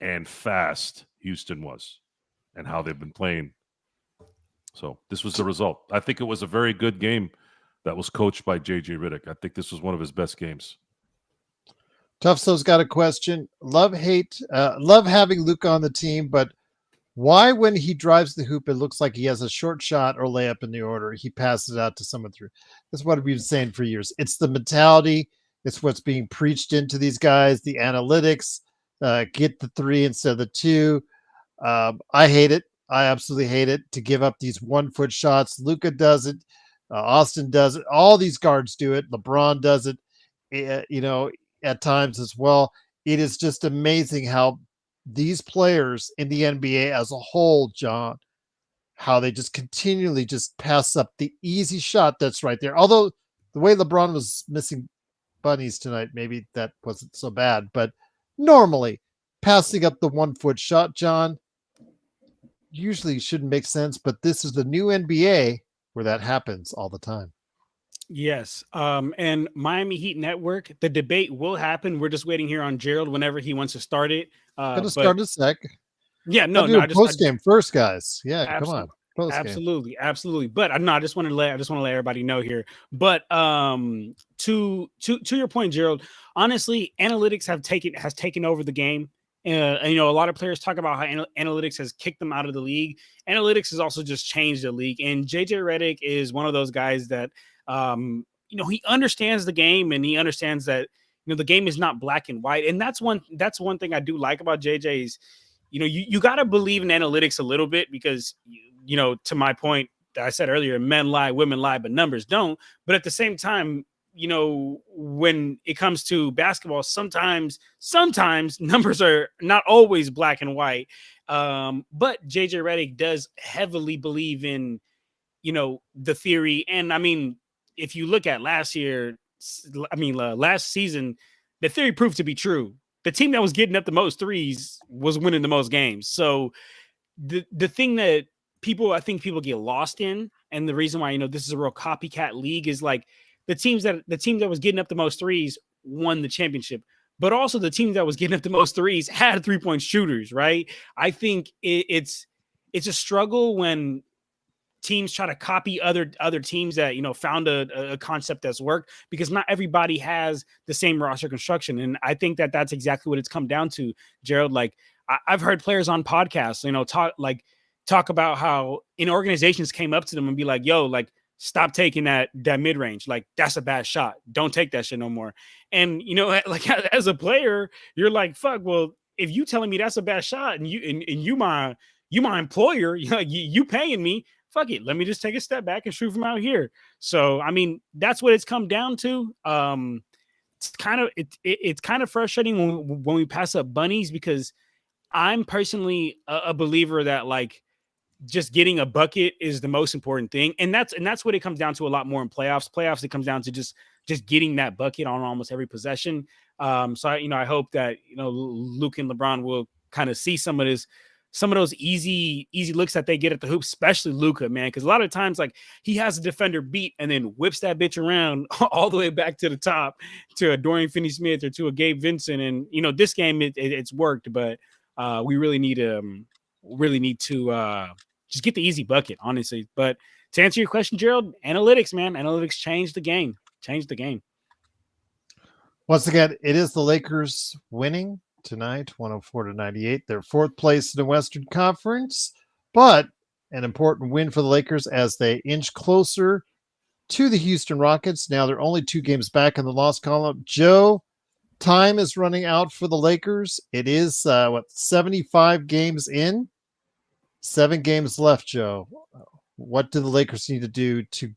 and fast Houston was and how they've been playing. So this was the result. I think it was a very good game that was coached by J.J. Redick. I think this was one of his best games. Tufso's got a question. Love having Luka on the team, but why, when he drives the hoop, it looks like he has a short shot or layup in the order, he passes it out to someone through? That's what we've been saying for years. It's the mentality. It's what's being preached into these guys, the analytics, get the 3 instead of the 2. I hate it. I absolutely hate it, to give up these 1-foot shots. Luka does it. Austin does it. All these guards do it. LeBron does it. at times as well. It is just amazing how these players in the NBA as a whole, John, how they just continually just pass up the easy shot that's right there. Although the way LeBron was missing bunnies tonight, maybe that wasn't so bad. But normally, passing up the 1 foot shot, John, usually shouldn't make sense. But this is the new NBA where that happens all the time. Yes. And Miami Heat Network, the debate will happen. We're just waiting here on Gerald whenever he wants to start it. Gonna start in a sec. Yeah, No, no, post game first, guys. Yeah, come on. Absolutely. But I just want to let everybody know here. But to your point, Gerald, honestly, analytics has taken over the game. And, a lot of players talk about how analytics has kicked them out of the league. Analytics has also just changed the league. And JJ Redick is one of those guys that he understands the game, and he understands that the game is not black and white. And that's one thing I do like about JJ is you got to believe in analytics a little bit, because to my point that I said earlier, men lie, women lie, but numbers don't. But at the same time, when it comes to basketball, sometimes numbers are not always black and white. But JJ Redick does heavily believe in the theory. And I mean, if you look at last season, the theory proved to be true. The team that was getting up the most threes was winning the most games. So the thing that I think people get lost in, and the reason why this is a real copycat league, is like the team that was getting up the most threes won the championship, but also the team that was getting up the most threes had 3-point shooters, right? I think it's a struggle when teams try to copy other teams that found a concept that's worked, because not everybody has the same roster construction. And I think that that's exactly what it's come down to, Gerald. Like I've heard players on podcasts talk about how organizations came up to them and be like, yo, like, stop taking that mid-range, like that's a bad shot, don't take that shit no more. And like as a player, you're like, fuck, well, if you telling me that's a bad shot, and you my employer, you paying me, fuck it, let me just take a step back and shoot from out here. So I mean, that's what it's come down to. It's kind of frustrating when we pass up bunnies, because I'm personally a believer that like just getting a bucket is the most important thing, and that's what it comes down to a lot more in playoffs. It comes down to just getting that bucket on almost every possession. So I hope that Luke and LeBron will kind of see some of those easy looks that they get at the hoop, especially Luka, man, because a lot of times like he has a defender beat and then whips that bitch around all the way back to the top to a Dorian Finney-Smith or to a Gabe Vincent. And this game it's worked, but we really need to just get the easy bucket, honestly. But to answer your question, Gerald, analytics, man, changed the game. Once again, it is the Lakers winning tonight, 104-98. They're fourth place in the Western Conference, but an important win for the Lakers as they inch closer to the Houston Rockets. Now they're only 2 games back in the loss column. Joe, time is running out for the Lakers. It is 75 games in, 7 games left, Joe. What do the Lakers need to do to,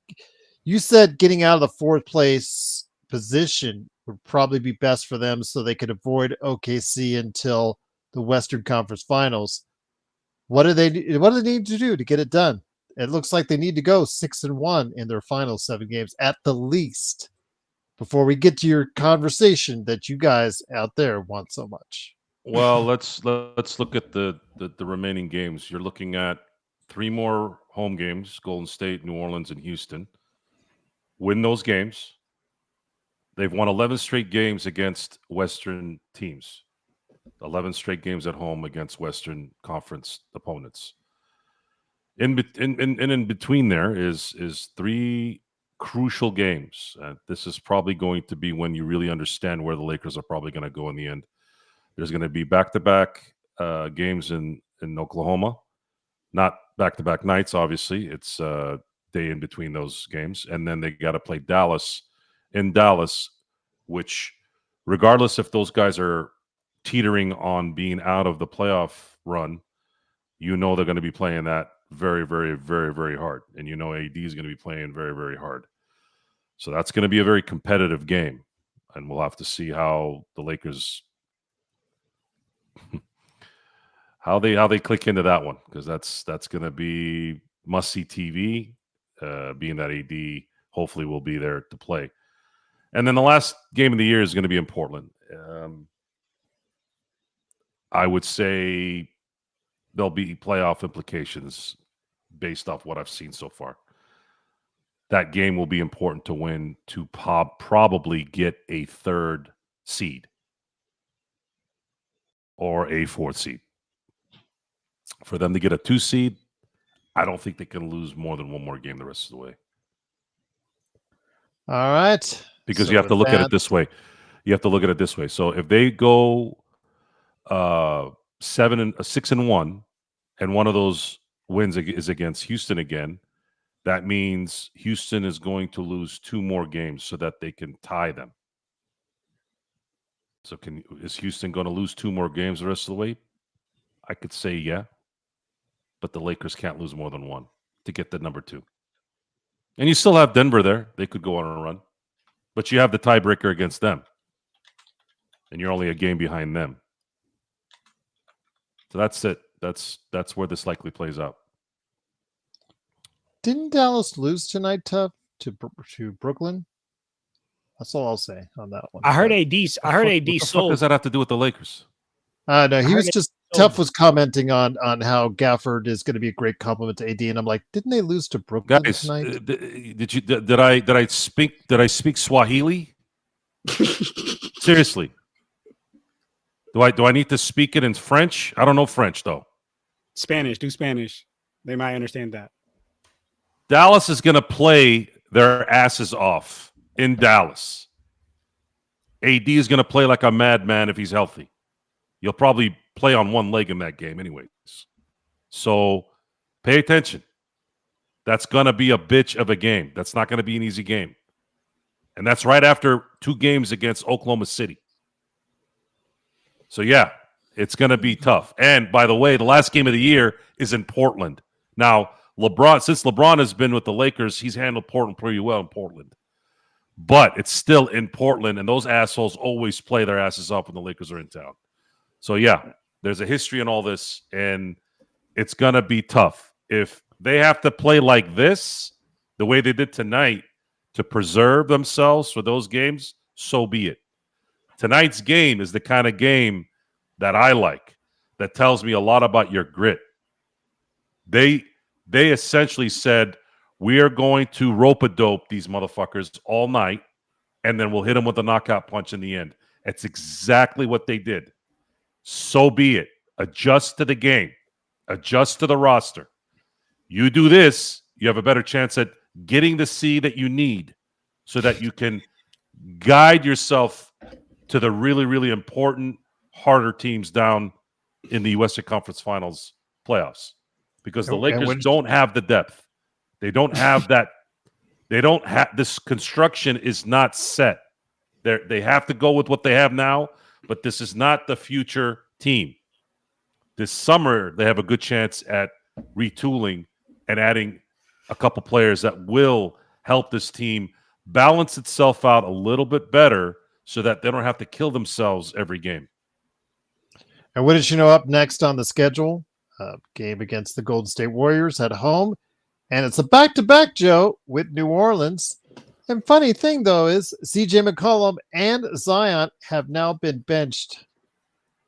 you said getting out of the fourth place position would probably be best for them so they could avoid OKC until the Western Conference Finals. What do they need to do to get it done? It looks like they need to go 6-1 in their final 7 games at the least before we get to your conversation that you guys out there want so much. Well, let's look at the remaining games. You're looking at 3 more home games: Golden State, New Orleans, and Houston. Win those games. They've won 11 straight games against Western teams. 11 straight games at home against Western Conference opponents. In between there is 3 crucial games. This is probably going to be when you really understand where the Lakers are probably going to go in the end. There's going to be back-to-back games in Oklahoma. Not back-to-back nights, obviously. It's a day in between those games. And then they got to play Dallas in Dallas, which, regardless if those guys are teetering on being out of the playoff run, they're going to be playing that very, very, very, very hard. And AD is going to be playing very, very hard. So that's going to be a very competitive game. and we'll have to see how the Lakers how they click into that one, because that's going to be must-see TV, being that AD hopefully will be there to play. And then the last game of the year is going to be in Portland. I would say there'll be playoff implications based off what I've seen so far. That game will be important to win to probably get a 3rd seed or a 4th seed. For them to get a 2 seed, I don't think they can lose more than one more game the rest of the way. All right. Because you have to look at it this way. So if they go 6-1, and one of those wins is against Houston again, that means Houston is going to lose 2 more games so that they can tie them. So is Houston going to lose 2 more games the rest of the way? I could say yeah. But the Lakers can't lose more than 1 to get the number 2. And you still have Denver there. They could go on a run. But you have the tiebreaker against them. And you're only a game behind them. So that's it. That's where this likely plays out. Didn't Dallas lose tonight, Tuff, to Brooklyn? That's all I'll say on that one. I heard AD. What the fuck does that have to do with the Lakers? No, he was just Tuff was commenting on how Gafford is going to be a great compliment to AD, and I'm like, didn't they lose to Brooklyn tonight? Did I speak Swahili? Seriously, do I need to speak it in French? I don't know French though. Spanish, do Spanish. They might understand that. Dallas is going to play their asses off in Dallas. AD is going to play like a madman if he's healthy. You'll probably play on one leg in that game anyways. So pay attention. That's going to be a bitch of a game. That's not going to be an easy game. And that's right after 2 games against Oklahoma City. So, yeah, it's going to be tough. And, by the way, the last game of the year is in Portland. Now, since LeBron has been with the Lakers, he's handled Portland pretty well in Portland. But it's still in Portland, and those assholes always play their asses off when the Lakers are in town. So, yeah, there's a history in all this, and it's going to be tough. If they have to play like this, the way they did tonight, to preserve themselves for those games, so be it. Tonight's game is the kind of game that I like, that tells me a lot about your grit. They essentially said, we are going to rope-a-dope these motherfuckers all night, and then we'll hit them with a knockout punch in the end. That's exactly what they did. So be it. Adjust to the game. Adjust to the roster. You do this, you have a better chance at getting the seed that you need so that you can guide yourself to the really, really important, harder teams down in the Western Conference Finals playoffs. Because the Lakers don't have the depth. They don't have that. They don't have this. Construction is not set. They have to go with what they have now, but this is not the future team. This summer, they have a good chance at retooling and adding a couple players that will help this team balance itself out a little bit better so that they don't have to kill themselves every game. And what did you know up next on the schedule? Game against the Golden State Warriors at home. And it's a back-to-back, Joe, with New Orleans. And funny thing, though, is CJ McCollum and Zion have now been benched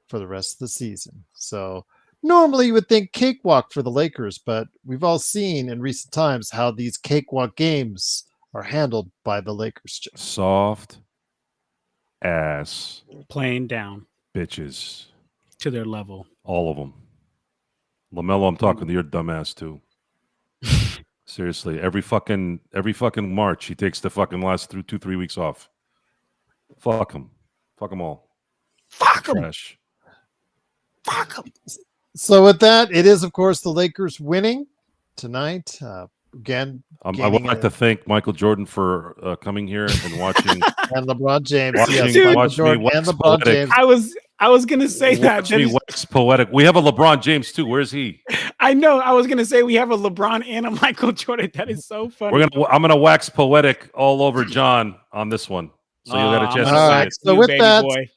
for the rest of the season. So normally you would think cakewalk for the Lakers, but we've all seen in recent times how these cakewalk games are handled by the Lakers. Joe. Soft ass playing down bitches to their level. All of them. LaMelo, I'm talking to your dumbass too. Seriously, every fucking March he takes the fucking last 2-3 weeks off. Fuck him. Fuck them all. Fuck him. Trash. Fuck him. So with that, it is of course the Lakers winning tonight. Again, I would like to thank Michael Jordan for coming here and watching and LeBron James. Watch me wax LeBron poetic. James. I was gonna say Watch that. me wax poetic. We have a LeBron James too. Where's he? I know. I was gonna say we have a LeBron and a Michael Jordan. That is so funny. I'm gonna wax poetic all over John on this one. So you'll get a I'm chance gonna to say right. it. So you, with baby that, boy.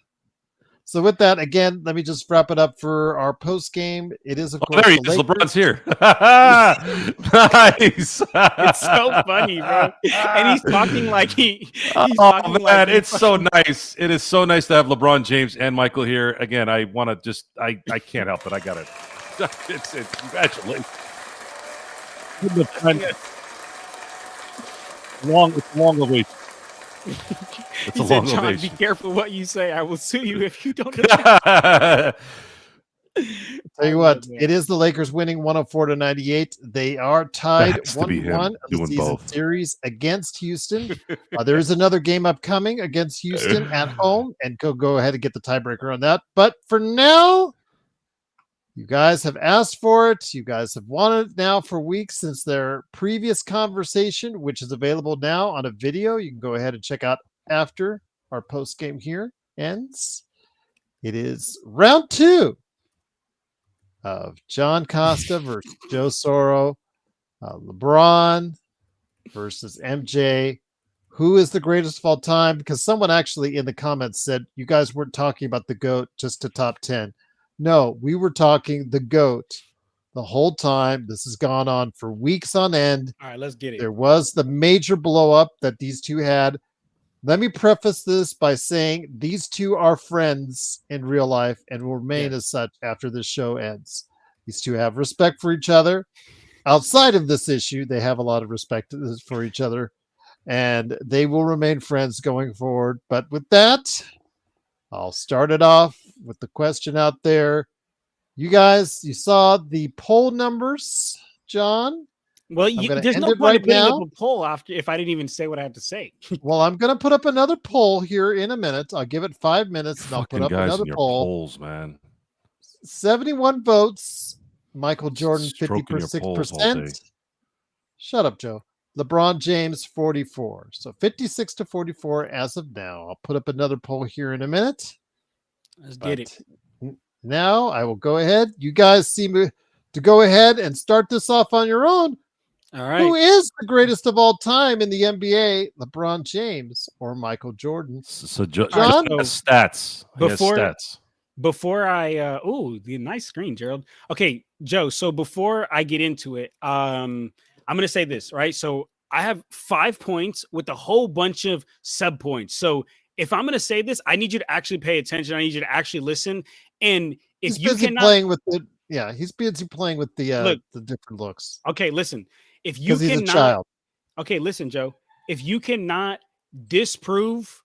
So with that, again, let me just wrap it up for our post game. It is, of Oh, course, there he the is. Lakers. LeBron's here. Nice. It's so funny, bro. And he's talking like he's Oh talking man, like it's so nice. It is so nice to have LeBron James and Michael here again. I want to I can't help it. I got it. It's congratulations. It's long ovation. It's he a said, long John, ovation. be careful what you say. I will sue you if you don't. Tell you what, it is the Lakers winning 104-98. They are tied Has to be 1-1 him of the doing season both. series against Houston. There is another game upcoming against Houston at home, and go ahead and get the tiebreaker on that. But for now, you guys have asked for it. You guys have wanted it now for weeks since their previous conversation, which is available now on a video. You can go ahead and check out after our post game here ends. It is round 2 of John Costa versus Joe Soro, LeBron versus MJ. Who is the greatest of all time? Because someone actually in the comments said you guys weren't talking about the GOAT, just to top 10. No, we were talking the GOAT the whole time. This has gone on for weeks on end. All right, let's get it. There was the major blow up that these two had. Let me preface this by saying these two are friends in real life and will remain as such after this show ends. These two have respect for each other. Outside of this issue, they have a lot of respect for each other, and they will remain friends going forward. But with that, I'll start it off with the question out there. You guys, you saw the poll numbers, John. Well, there's no point in putting up a poll after if I didn't even say what I had to say. Well, I'm going to put up another poll here in a minute. I'll give it 5 minutes, and I'll put up another poll. Polls, man. 71 votes. Michael Jordan, Stroking your polls all day. 56%. Shut up, Joe. LeBron James, 44. So 56-44 as of now. I'll put up another poll here in a minute. Let's get it. Now I will go ahead. You guys seem to go ahead and start this off on your own. All right. Who is the greatest of all time in the NBA, LeBron James or Michael Jordan? So John, stats. Stats. Before I the nice screen, Gerald. Okay, Joe. So before I get into it, I'm gonna say this, right? So I have 5 points with a whole bunch of sub points. So if I'm gonna say this, I need you to actually pay attention. I need you to actually listen. And if he's you busy cannot playing with the he's busy playing with the different looks. Okay, listen. If you he's cannot, a child. Okay, listen, Joe. If you cannot disprove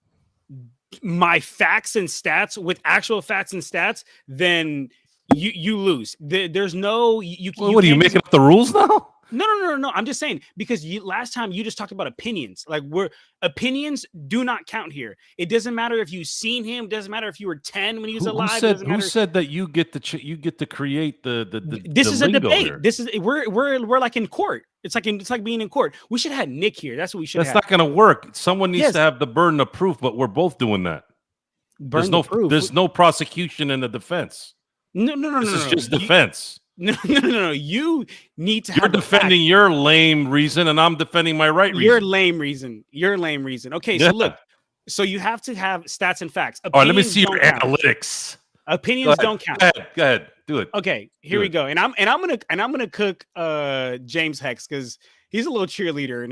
my facts and stats with actual facts and stats, then you lose. There's no What are you making up the rules now? No. I'm just saying because last time you just talked about opinions. Like opinions do not count here. It doesn't matter if you've seen him. It doesn't matter if you were 10 when he was alive. Who said that you get to create the This is a debate. Here. This is we're like in court. It's like being in court. We should have Nick here. That's what we should have. That's not going to work. Someone needs to have the burden of proof, but we're both doing that. There's no prosecution in the defense. No. This is just defense. No. You need to You're defending your lame reason, and I'm defending my right reason. Your lame reason. Okay, so look. So you have to have stats and facts. All right, let me see your analytics. Opinions don't count. Go ahead. Do it. Okay, here we go. And I'm gonna cook James Hex because he's a little cheerleader.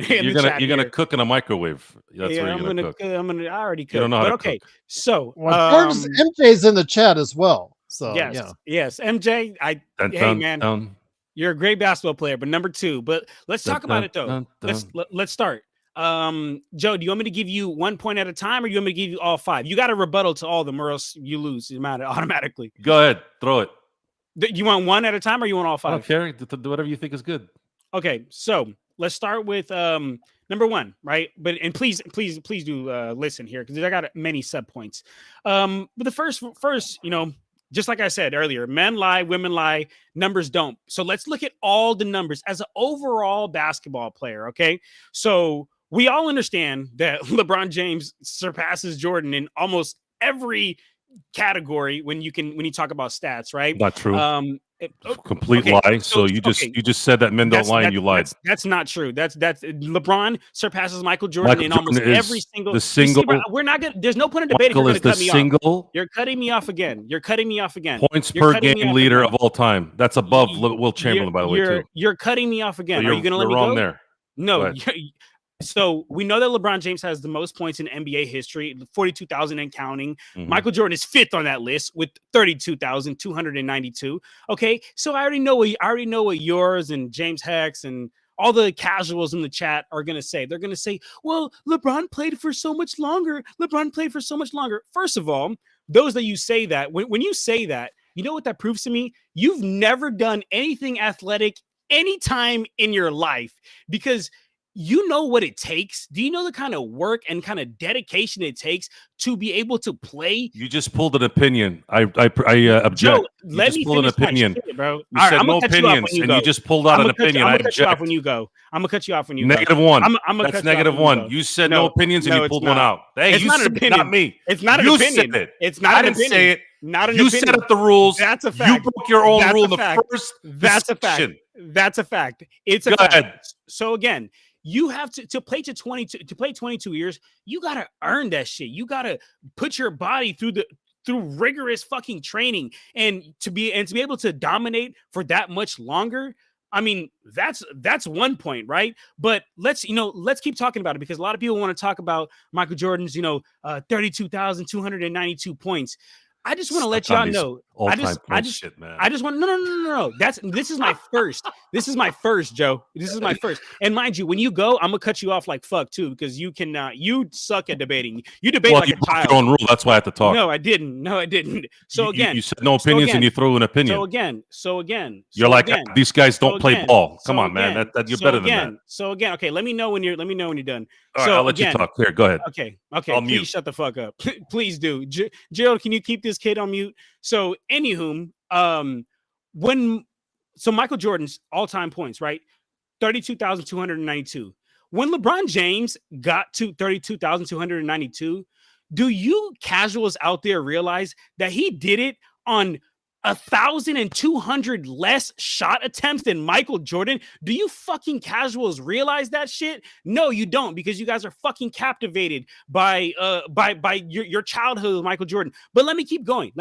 You're gonna cook in a microwave. That's where you're gonna cook. I already cook. You don't know how to cook. So MJ's in the chat as well. So yes, MJ. Man, you're a great basketball player, but number 2. But let's talk about it though. Let's start. Joe, do you want me to give you 1 point at a time, or do you want me to give you all 5? You got a rebuttal to all of them, or else you lose automatically. Go ahead, throw it. You want 1 at a time, or you want all 5? I don't care. Do whatever you think is good. Okay, so let's start with number 1, right? But please do listen here because I got many sub points. But the first, just like I said earlier, men lie, women lie, numbers don't. So let's look at all the numbers as an overall basketball player, okay? So we all understand that LeBron James surpasses Jordan in almost every category when you talk about stats, right? Not true. Oh, Complete okay, lie. So you just said that men don't lie and you lied. That's not true. That's LeBron surpasses Michael Jordan in almost every single. The single. See, we're not gonna. There's no point in debating. Michael You're is gonna the cut me single. off. You're cutting me off again. Points per game leader of all time. That's above Will Chamberlain, by the way, too. You're cutting me off again. So Are you gonna let me go? You're wrong there. No. So we know that LeBron James has the most points in NBA history, 42,000 and counting. Mm-hmm. Michael Jordan is 5th on that list with 32,292. Okay, so I already know what yours and James Hex and all the casuals in the chat are going to say. They're going to say, well, LeBron played for so much longer. First of all, those that you say that, when you say that, you know what that proves to me? You've never done anything athletic anytime in your life, because you know what it takes. Do you know the kind of work and kind of dedication it takes to be able to play? You just pulled an opinion. I object. Joe, let me finish my shit, bro. You said no opinions, and you just pulled out an opinion. I'm gonna cut you off when you go. I'm gonna cut you off when you go. -1. That's -1. You said no opinions, and you pulled one out. Hey, it's you not said an opinion. Not me. It's not an you opinion. Said it. It's not I an didn't opinion. say it. Not an you opinion. set up the rules. That's a fact. You broke your own rule in the first. That's a fact. That's a fact. It's a fact. Ahead. So again, you have to play 22 years. You got to earn that shit. You got to put your body through rigorous fucking training, and to be able to dominate for that much longer. I mean, that's one point, right? But let's keep talking about it, because a lot of people want to talk about Michael Jordan's 32,292 points. I just want to let y'all know. I just want no. This is my first. This is my first, Joe. This is my first. And mind you, when you go, I'm gonna cut you off like fuck too, because you cannot. You suck at debating. You debate like a child. Your own rule. That's why I have to talk. No, I didn't. So again, you said no opinions, and you threw an opinion. So again, you're like, these guys don't play ball. Come on, man. You're better than that. So again, okay. Let me know when you're done. All right, I'll let you talk. Here, go ahead. Okay. Please shut the fuck up. Please do. Gerald, can you keep this kid on mute? So, anywho, Michael Jordan's all-time points, right? 32,292. When LeBron James got to 32,292, do you casuals out there realize that he did it on 1,200 less shot attempts than Michael Jordan? Do you fucking casuals realize that shit? No, you don't, because you guys are fucking captivated by your childhood with Michael Jordan. But let me keep going.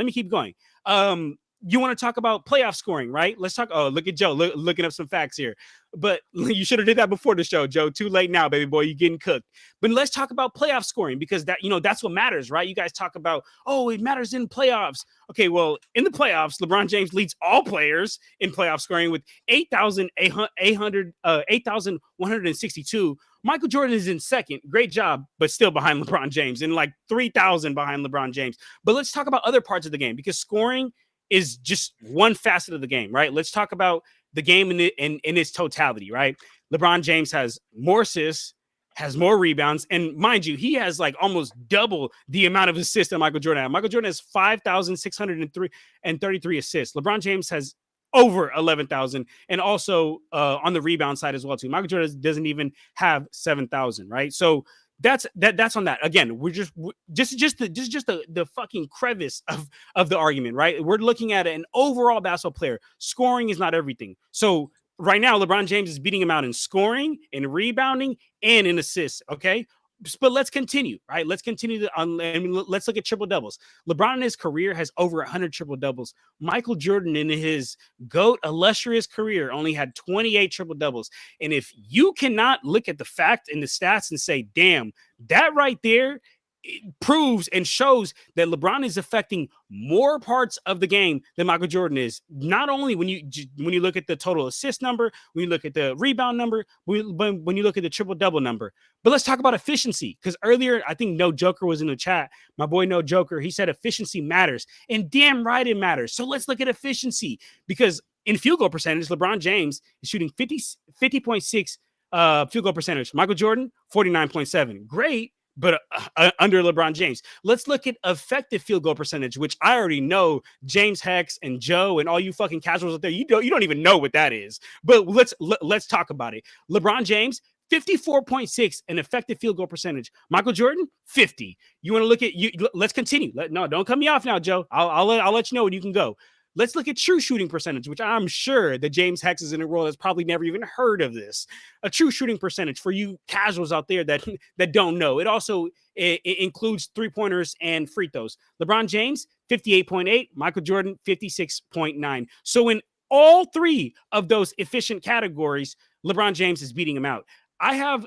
You want to talk about playoff scoring, right? Let's talk. Oh, look at Joe looking up some facts here. But you should have did that before the show, Joe. Too late now, baby boy. You're getting cooked. But let's talk about playoff scoring, because that's what matters, right? You guys talk about, it matters in playoffs. Okay, well, in the playoffs, LeBron James leads all players in playoff scoring with 8,162. Michael Jordan is in second. Great job, but still behind LeBron James, and like 3,000 behind LeBron James. But let's talk about other parts of the game, because scoring is just one facet of the game, right? Let's talk about the game in its totality, right? LeBron James has more assists, has more rebounds, and mind you, he has like almost double the amount of assists that Michael Jordan had. Michael Jordan has 5,633 assists. LeBron James has over 11,000, and also on the rebound side as well too. Michael Jordan doesn't even have 7,000, right? So that's on that. Again, we're just the fucking crevice of the argument, right? We're looking at an overall basketball player. Scoring is not everything. So right now, LeBron James is beating him out in scoring, in rebounding, and in assists. Okay. But let's continue, right? Let's continue let's look at triple doubles. LeBron in his career has over 100 triple doubles. Michael Jordan in his GOAT illustrious career only had 28 triple doubles. And if you cannot look at the fact and the stats and say, damn, that right there, it proves and shows that LeBron is affecting more parts of the game than Michael Jordan is. Not only when you look at the total assist number, when you look at the rebound number, when you look at the triple double number. But let's talk about efficiency, because earlier I think No Joker was in the chat. My boy No Joker, he said efficiency matters, and damn right it matters. So let's look at efficiency, because in field goal percentage, LeBron James is shooting 50.6 field goal percentage. Michael Jordan 49.7. Great. But under LeBron James. Let's look at effective field goal percentage, which I already know James Hex and Joe and all you fucking casuals out there, you don't even know what that is. But let's talk about it. LeBron James, 54.6 an effective field goal percentage. Michael Jordan, 50. You want to look at you? Let's continue. No, don't cut me off now, Joe. I'll let you know when you can go. Let's look at true shooting percentage, which I'm sure that James Hex is in a world that's probably never even heard of this. A true shooting percentage for you casuals out there that don't know. It also includes 3-pointers and free throws. LeBron James, 58.8. Michael Jordan, 56.9. So in all three of those efficient categories, LeBron James is beating him out. I have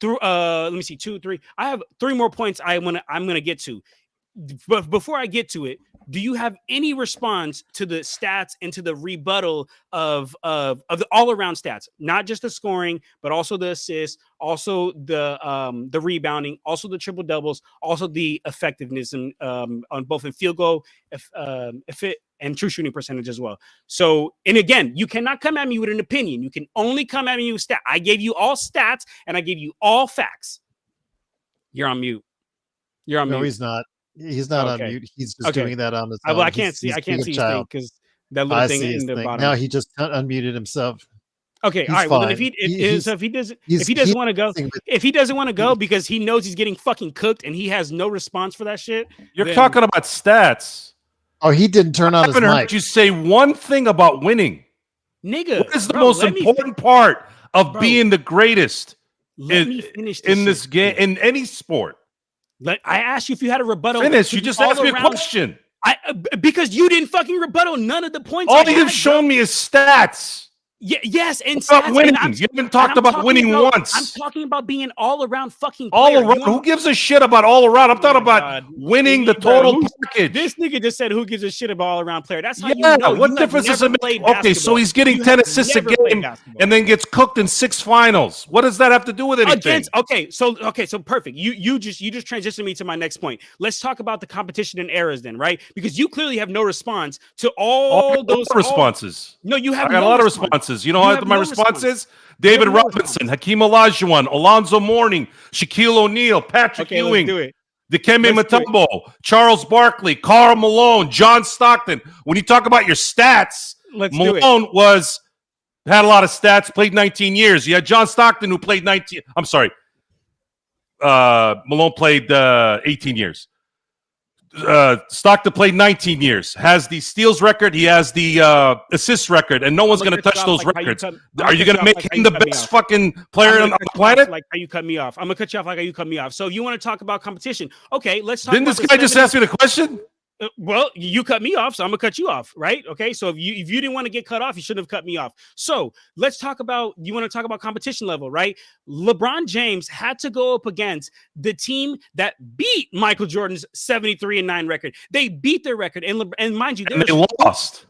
let me see, 2, 3. I have 3 more points I'm gonna get to. But before I get to it, do you have any response to the stats and to the rebuttal of the all-around stats, not just the scoring, but also the assists, also the rebounding, also the triple doubles, also the effectiveness on both in field goal and true shooting percentage as well. So, and again, you cannot come at me with an opinion. You can only come at me with stats. I gave you all stats and I gave you all facts. You're on mute. You're on mute. No, he's not. He's not on mute. He's just doing that on his own. Well, I can't see his thing because that little thing in the bottom. Now he just unmuted himself. Okay, all right. Well, then if he doesn't want to go because he knows he's getting fucking cooked and he has no response for that shit. You're talking about stats. Oh, he didn't turn on his mic. I haven't heard you say one thing about winning. Nigga, what is the most important part of being the greatest in this game, in any sport? I asked you if you had a rebuttal. Finish. You just asked me a question. Because you didn't fucking rebuttal none of the points. All you've shown me is stats. Yes, and about stats, winning. You haven't talked about winning once. I'm talking about being all around fucking player. All around. Who gives a shit about all around? I'm talking about winning the total package. This nigga just said, "Who gives a shit about all around player?" That's how you know. What difference does it make? Okay, so he's getting 10 assists a game and then gets cooked in 6 finals. What does that have to do with anything? So perfect. You just transitioned me to my next point. Let's talk about the competition and eras then, right? Because you clearly have no response to all those responses. No, you have. I got a lot of responses. You know what my response is? David Robinson, Hakeem Olajuwon, Alonzo Mourning, Shaquille O'Neal, Patrick Ewing, Dikembe Mutombo, Charles Barkley, Karl Malone, John Stockton. When you talk about your stats, Malone had a lot of stats, played 19 years. You had John Stockton who played 19. I'm sorry. Malone played 18 years. Stockton played 19 years, has the steals record, he has the assist record, and no one's going to touch those records. Are you going to make him the best fucking player on the planet? Like how you cut me off. I'm going to cut you off like how you cut me off. So you want to talk about competition. Okay, let's talk Didn't this guy just ask me the question? Well, you cut me off, so I'm gonna cut you off, right? Okay, so if you didn't want to get cut off, you shouldn't have cut me off. So let's talk about, you want to talk about competition level, right? LeBron James had to go up against the team that beat Michael Jordan's 73-9 record. They beat their record, and mind you, they lost.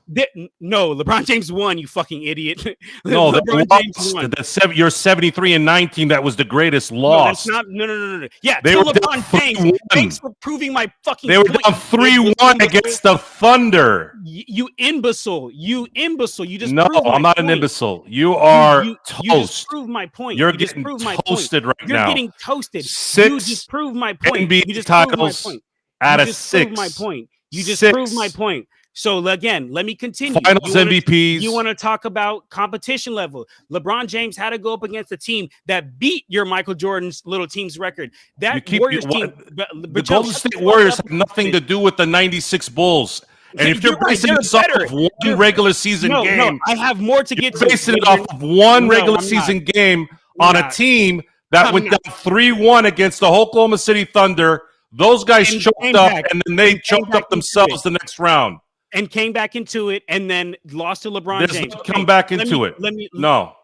No, LeBron James won, you fucking idiot. No, LeBron James won. Your 73-9 team that was the greatest lost. No. Yeah, they were LeBron James. Thanks for proving my fucking They were down 3-1 against the Thunder. You imbecile. You just I'm not an imbecile. You are toast. You just proved my point. You're getting toasted right now. You're getting toasted. 6 you just proved my point. NBA you just titles proved my point. out of 6. Proved my point. You just proved my point. So again, let me continue. Finals MVPs. You want to talk about competition level? LeBron James had to go up against a team that beat your Michael Jordan's little team's record. That Warriors team, the Golden State Warriors have nothing to do with the '96 Bulls. And if you're basing this off of one regular season game, I have more to get to. Basing it off of one regular season game on a team that went down 3-1 against the Oklahoma City Thunder. Those guys choked up, and then they choked up themselves the next round. And came back into it, and then lost to LeBron James. Come back into it. No.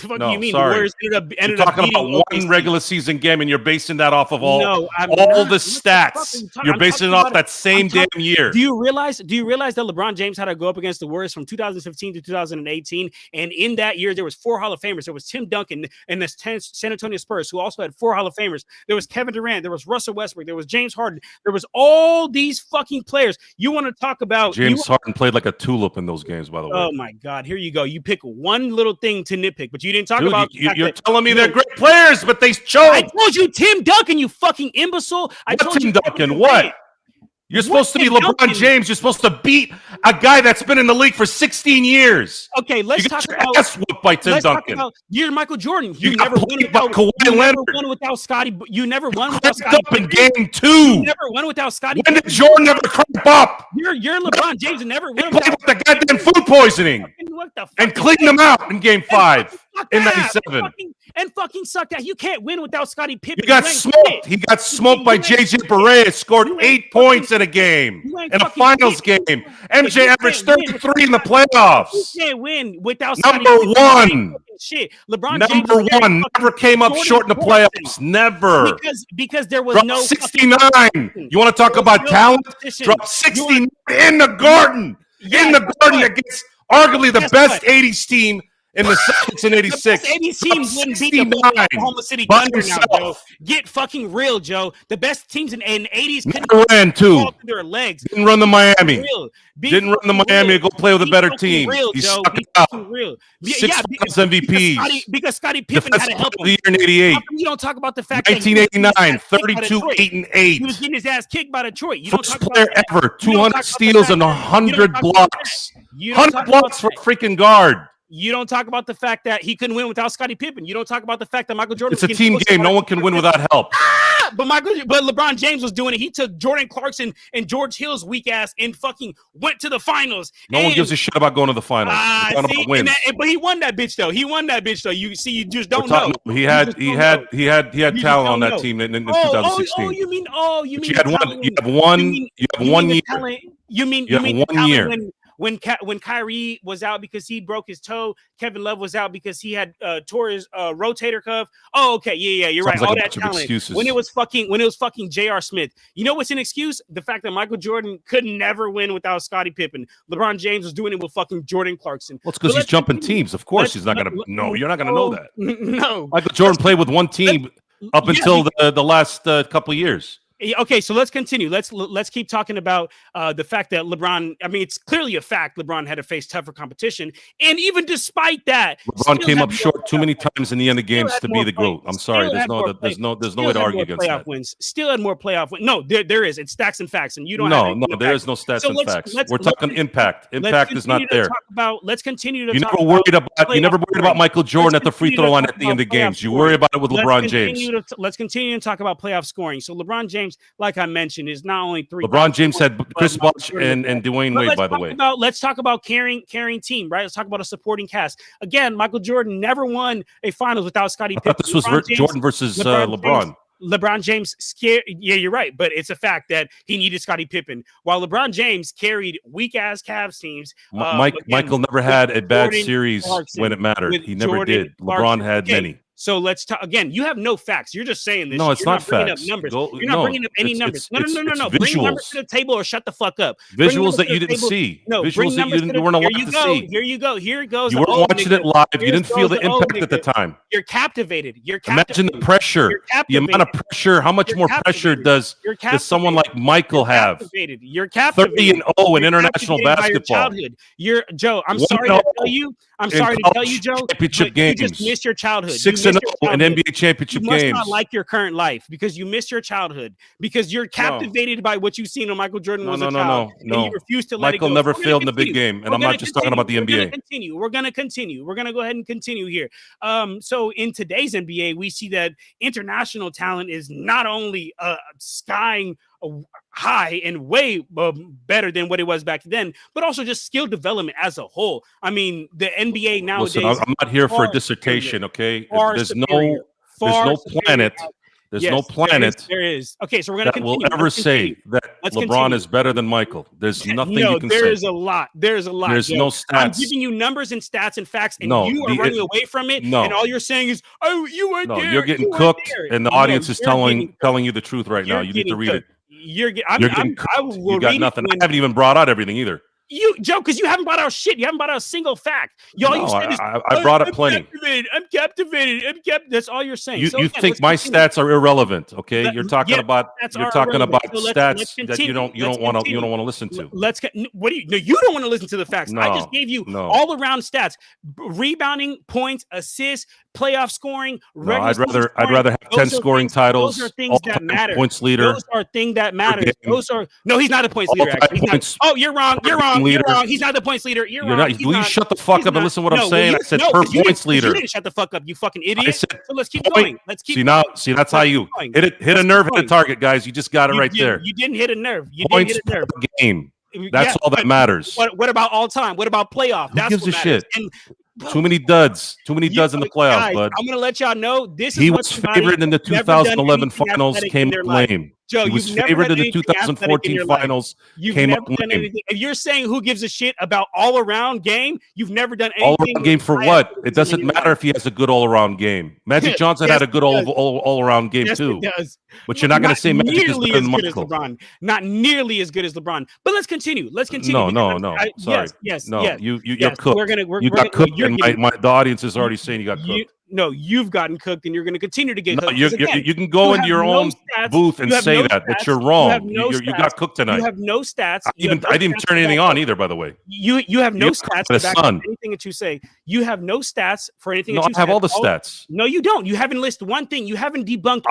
What do you mean? Sorry. The Warriors ended you're up talking about one regular season game, and you're basing that off of all the stats. You're basing it off that same damn year. Do you realize that LeBron James had to go up against the Warriors from 2015 to 2018? And in that year, there was 4 Hall of Famers. There was Tim Duncan and the San Antonio Spurs, who also had 4 Hall of Famers. There was Kevin Durant. There was Russell Westbrook. There was James Harden. There was all these fucking players. You want to talk about James Harden played like a tulip in those games, by the way. Oh my God! Here you go. You pick one little thing to nitpick, but you didn't talk about. You're telling me they're great players, but they choked. I told you Tim Duncan, you fucking imbecile. I told Tim you Duncan. What? You're supposed to be LeBron James. You're supposed to beat a guy that's been in the league for 16 years. Okay, let's talk about. Ass whooped by Tim Duncan. You're Michael Jordan. You never won without Scotty. You never won without Scotty. Up in game 2. You never won without Scotty. When did Jordan ever cramp up? You're LeBron James and never won. He played with the goddamn food poisoning and cleaned them out in game 5 in '97. And fucking suck that. You can't win without Scottie Pippen. You got smoked. He got smoked by JJ Barea. Scored 8 points in a game, in a finals game. MJ averaged 33 in the playoffs. You can't win without number one. Shit, LeBron number James one never came up short in the playoffs. Never. Because there was Dropped no 69. You want to talk about talent? Dropped 69 in the Garden. In the Garden against arguably the best 80s team in the Celtics in '86. The best 80s teams wouldn't beat the Oklahoma City Thunder now, Joe. Get fucking real, Joe. The best teams in '80s couldn't ran too. Their legs. Didn't run the Miami. Didn't run the Miami to go play with a better team. He stuck it out. 6 MVPs. Because Scottie Pippen had to help him. The year in '88. You don't talk about the fact 1989, 32, 8, and 8. He was getting his ass kicked by Detroit. You First player ever, 200 steals and 100 blocks. 100 blocks for a freaking guard. You don't talk about the fact that he couldn't win without Scottie Pippen. You don't talk about the fact that Michael Jordan. It's a team game. No one can win without help. But LeBron James was doing it. He took Jordan Clarkson and George Hill's weak ass and fucking went to the finals. No one gives a shit about going to the finals. But he won that bitch though. You see, you just don't know. He had talent on that team in 2016. You mean you have 1 year. You mean 1 year. When Kyrie was out because he broke his toe, Kevin Love was out because he had tore his rotator cuff. Oh, okay, yeah, you're right. All that talent. When it was fucking J.R. Smith. You know what's an excuse? The fact that Michael Jordan could never win without Scottie Pippen. LeBron James was doing it with fucking Jordan Clarkson. Well, it's because he's jumping teams. Of course, he's not gonna. No, you're not gonna know that. No, Michael Jordan played with one team up until the last couple of years. Okay, so let's continue. Let's keep talking about the fact that LeBron. I mean, it's clearly a fact LeBron had to face tougher competition, and even despite that, LeBron came up short too many times in the end of games to be the GOAT. I'm sorry, there's no way to argue against that. Wins. Still had more playoff wins. No, there is. It's stats and facts, and you don't. No, there is no stats and facts. We're talking impact. Impact is not there. Let's continue to. You never worried about Michael Jordan at the free throw line at the end of games. You worry about it with LeBron James. Let's continue to talk about playoff scoring. So LeBron James, like I mentioned, is not only 3. LeBron James had Chris Bosh and Dwayne Wade, by the way. Let's talk about carrying team, right? Let's talk about a supporting cast. Again, Michael Jordan never won a finals without Scottie Pippen. I thought this was Jordan versus LeBron. LeBron James scared. Yeah, you're right, but it's a fact that he needed Scottie Pippen. While LeBron James carried weak ass Cavs teams. Michael never had a bad series when it mattered. He never did. LeBron had many. So let's talk again. You have no facts. You're just saying this. No, it's not facts. You're not bringing up any numbers. No. Bring numbers to the table or shut the fuck up. Visuals that you didn't see. No, visuals that you weren't allowed to see. Here you go. Here it goes. You weren't watching it live. You didn't feel the impact at the time. You're captivated. Imagine the pressure. The amount of pressure. How much more pressure does someone like Michael have? You're captivated. 30-0 in international basketball. You're Joe. I'm sorry to tell you. Joe. Championship games. You just missed your childhood. 6-0 in NBA championship games. You must not like your current life because you missed your childhood because you're captivated by what you've seen when Michael Jordan was a child. No. And you refuse to let Michael it go. never failed in the big game, and I'm not just talking about the NBA. We're going to continue. We're going to go ahead and continue here. So in today's NBA, we see that international talent is not only skying high and way better than what it was back then, but also just skill development as a whole. I mean, the NBA nowadays. Listen, I'm not here for a dissertation, okay? There's no planet. There's no planet. There is. Okay, so we're going to continue. Will ever say that LeBron is better than Michael. There's nothing you can say. There's a lot. There's no stats. I'm giving you numbers and stats and facts, and you are running away from it. No. And all you're saying is, "Oh, you weren't there." No, you're getting cooked, and the audience is telling you the truth right now. You need to read it. You're getting cooked. You got nothing. I haven't even brought out everything either. Joe, because you haven't brought out shit. You haven't brought out a single fact. You said is, I brought up plenty. I'm captivated. That's all you're saying. You think my stats are irrelevant? Okay, you're talking about stats that you don't want to listen to. What do you? No, you don't want to listen to the facts. I just gave you all around stats: rebounding, points, assists, playoff scoring. No, I'd rather have 10 scoring titles. Those are things that matter. Points leader. Those are things that matters. No, he's not a points leader. Oh, you're wrong. You're wrong. He's not the points leader. You're wrong. Will you shut the fuck up and listen to what I'm saying? I said per points leader. You didn't shut the fuck up, you fucking idiot. So let's keep going. See, that's how you hit a nerve, hit a target, guys. You just got it right there. You didn't hit a nerve. Points per game. That's all that matters. What about all time? What about playoff? Who gives a shit? Too many duds. Too many duds in the playoffs, bud. I'm gonna let y'all know he was favored in the 2011 finals. Came up lame. Joe, he was favored in the 2014 finals. Came up lame. If you're saying who gives a shit about all around game, you've never done anything. All around game for what? It doesn't matter if he has a good all around game. Magic Johnson had a good all around game too. But you're not going to say Magic is better than Michael. Not nearly as good as LeBron. But let's continue. Let's continue. No. Sorry. Yes. You're cooked. You got cooked, and the audience is already saying you got cooked. No, you've gotten cooked, and you're going to continue to get cooked. You can go into your own booth and say that, but you're wrong. You got cooked tonight. You have no stats. I didn't turn anything on either, by the way. You have no stats to back up anything that you say. You have no stats for anything that you say. I have all the stats. No, you don't. You haven't listed one thing. You haven't debunked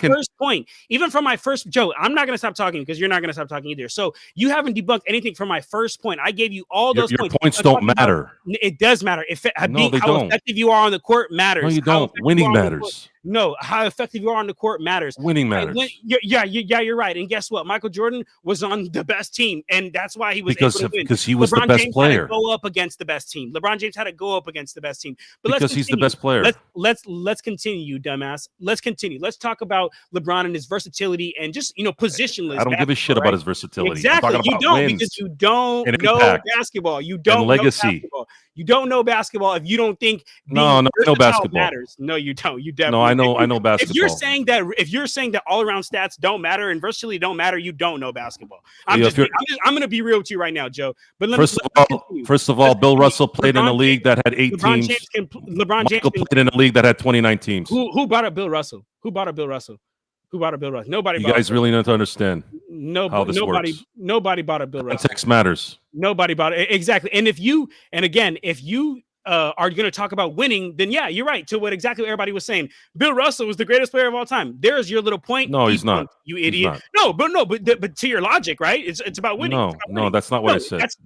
first point. Even from my first, Joe, I'm not going to stop talking because you're not going to stop talking either. So you haven't debunked anything from my first point. I gave you all those points. Your points don't matter. It does matter. No, they don't. How effective you are on the court matters. No, you don't. Winning matters. No, how effective you are on the court matters. Winning matters. You're right. And guess what? Michael Jordan was on the best team, and that's why he was able to win. Because he was LeBron the best James player. Had to go up against the best team. LeBron James had to go up against the best team. But because he's the best player. Let's continue, you dumbass. Let's continue. Let's talk about LeBron and his versatility and just positionless. I don't give a shit about his versatility. Exactly. You don't because you don't know basketball. You don't know basketball. You don't know basketball if you don't think no basketball matters. No, you don't. You definitely. No, I know basketball. If you're saying that all around stats don't matter and versatility don't matter, you don't know basketball. I'm going to be real with you right now, Joe. But first of all, Bill Russell played in a league that had 8 teams. LeBron James played in a league that had 29 teams. Who brought up Bill Russell? Nobody. You guys really need to understand how this works. Nobody bought up Bill Russell. Context matters. Nobody bought it. Exactly. And if you are going to talk about winning, then yeah, you're right. To what everybody was saying, Bill Russell was the greatest player of all time. There's your little point. No, he's not. You idiot. But to your logic, right? It's about winning. No, that's not what I said. That's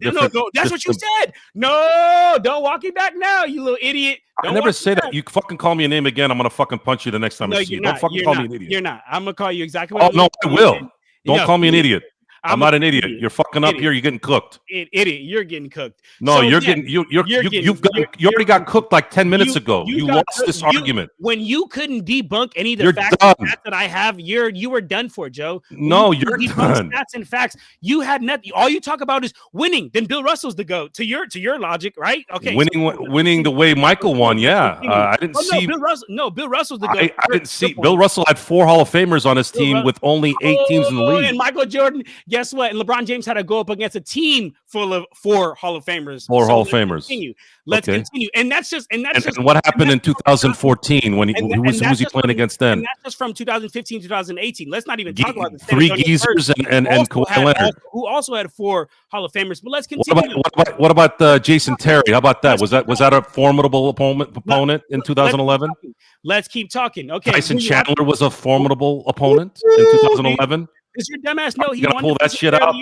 what you said. No, don't walk it back now, you little idiot. I never say that. You fucking call me a name again, I'm gonna fucking punch you the next time I see you. Don't fucking call me an idiot. You're not. I'm gonna call you exactly what. Oh no, I will. Don't call me an idiot. I'm not an idiot. You're fucking up here. You're getting cooked. Idiot. You're getting cooked. No, you already got cooked like 10 minutes ago. You lost this argument. When you couldn't debunk any of the facts that I have, you were done for, Joe. No, you're done. Stats and facts. You had nothing. All you talk about is winning. Then Bill Russell's the GOAT. To your logic, right? Okay. Winning the way Michael won. Yeah. I didn't see. Bill Russell's the GOAT. I didn't see. Bill Russell had 4 Hall of Famers on his team with only 8 teams in the league. And Michael Jordan. Guess what? And LeBron James had to go up against a team full of 4 Hall of Famers. Hall of Famers. Let's continue. And that's just what happened in 2014 when who was he playing against then? And that's just from 2015 2018. Let's not even talk about the 3 geezers and Kawhi Leonard, who also had 4 Hall of Famers. But let's continue. What about Jason Terry? How about that? Was that a formidable opponent in 2011? Let's keep talking. Okay. Tyson Chandler was a formidable opponent in 2011. Does your dumbass know he won? Pull that shit out.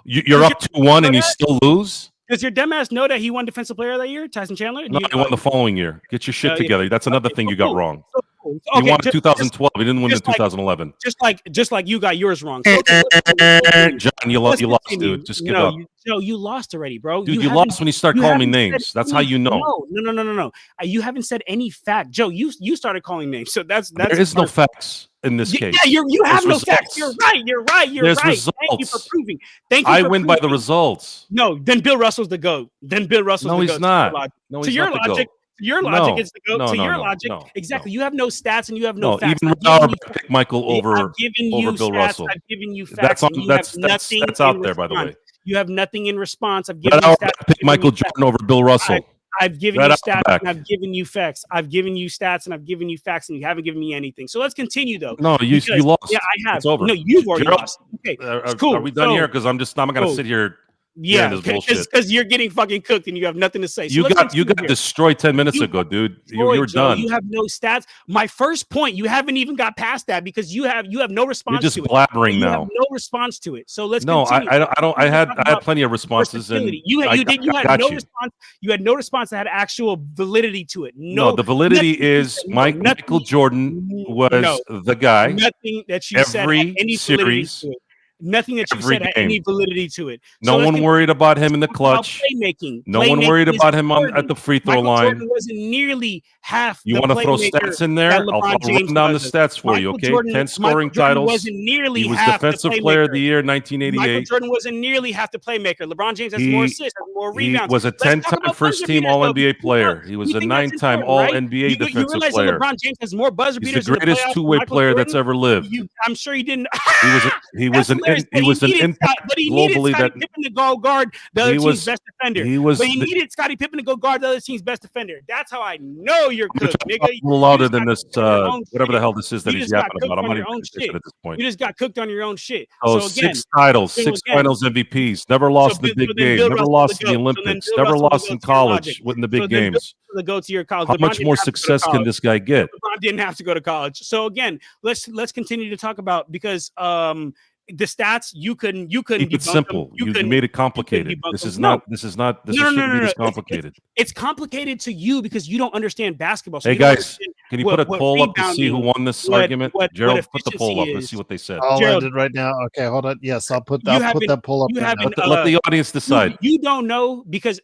You're up 2-1 and you still lose. Does your dumbass know that he won Defensive Player that year, Tyson Chandler? No, he won the following year. Get your shit together. That's another thing you got wrong. He won in 2012. He didn't win in 2011. Just like you got yours wrong. John, you lost, dude. Just give up. No, you lost already, bro. Dude, you lost when you start calling me names. That's how you know. No. You haven't said any fact, Joe. You started calling names, so that's. There is no facts in this case. Yeah, you have no facts. You're right. There's results. Thank you for proving. I win by the results. No, then Bill Russell's the GOAT. No, he's not. No, to your logic. Your logic is the GOAT. To your logic, exactly. You have no stats and you have no facts. Even now, I pick Michael over Bill Russell. I've given you facts. That's out there, by the way. You have nothing in response. I've Red given you Auerbach stats. picked Michael Jordan over Bill Russell. I've given Red you stats Auerbach. and I've given you facts. I've given you stats and I've given you facts, and you haven't given me anything. So let's continue though. No, you lost. Yeah, I have. It's over. No, you've already Gerald, lost. Okay, Are cool. we done here? Because I'm not going to sit here. Yeah, this bullshit. because you're getting fucking cooked and you have nothing to say. So you got destroyed 10 minutes ago, dude. You were done. You have no stats. My first point, you haven't even got past that because you have no response. You're just to blabbering it. now. You have no response to it. So let's no. continue. I don't. I had plenty of responses, and you had no response. You had no response that had actual validity to it. No, the validity is Michael Jordan was the guy. Nothing that you said had any series. To it. Nothing that you said had any validity to it. No one worried about him in the clutch. Playmaking. No one worried about him at the free throw line. Jordan wasn't nearly half. You want to throw stats in there? I'll run down the stats for you, okay? 10 scoring titles. Wasn't nearly he was half Defensive Player of the Year, 1988. Michael Jordan wasn't nearly half the playmaker. LeBron James has more assists, has more rebounds. He was a 10-time first-team All-NBA player. He was a 9-time All-NBA defensive player. You realize that LeBron James has more buzzer beaters. He's the greatest two-way player that's ever lived. I'm sure he didn't. He was an impact globally. That Pippen to go guard the other team's best defender. But he needed Scottie Pippen to go guard the other team's best defender. That's how I know you're cooked, nigga. A little louder than this, whatever the hell this is that he's yapping about. I'm not even at this point. You just got cooked on your own shit. Oh, so again, 6 titles, 6 finals MVPs, never lost the big game, never lost the Olympics, never lost in college, winning the big games. Go to your college. How much more success can this guy get? LeBron didn't have to go to college. So again, let's continue to talk about because the stats you couldn't keep it simple. You made it complicated. This shouldn't be this complicated. It's complicated to you because you don't understand basketball. So hey guys, can you put a poll up to see who won this argument? Gerald, put the poll up. Let's see what they said. I'll end it right now. Okay, hold on. Yes, I'll put that poll up. Let the audience decide. You don't know because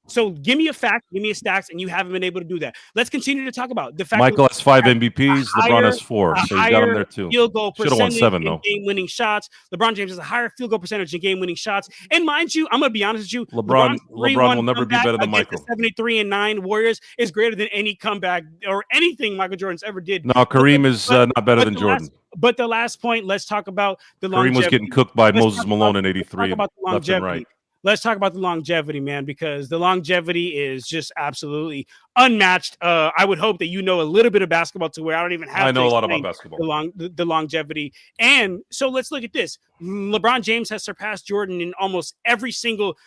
so give me a fact, give me a stats, and you haven't been able to do that. Let's continue to talk about the fact. Michael has 5 MVPs. LeBron has 4, so you got him there too. Field goal should have won 7 though. Game-winning shots. LeBron James has a higher field goal percentage in game-winning shots. And mind you, I'm gonna be honest with you. LeBron will never be better than Michael. 73-9 Warriors is greater than any comeback or anything Michael Jordan's ever did. No, Kareem is not better than Jordan. But the last point, let's talk about the longevity. Kareem was getting cooked by Moses Malone in '83. Left and right. Let's talk about the longevity, man, because the longevity is just absolutely unmatched. I would hope that you know a little bit of basketball to where I don't even have. I know a lot about basketball. The longevity, and so let's look at this. LeBron James has surpassed Jordan in almost every single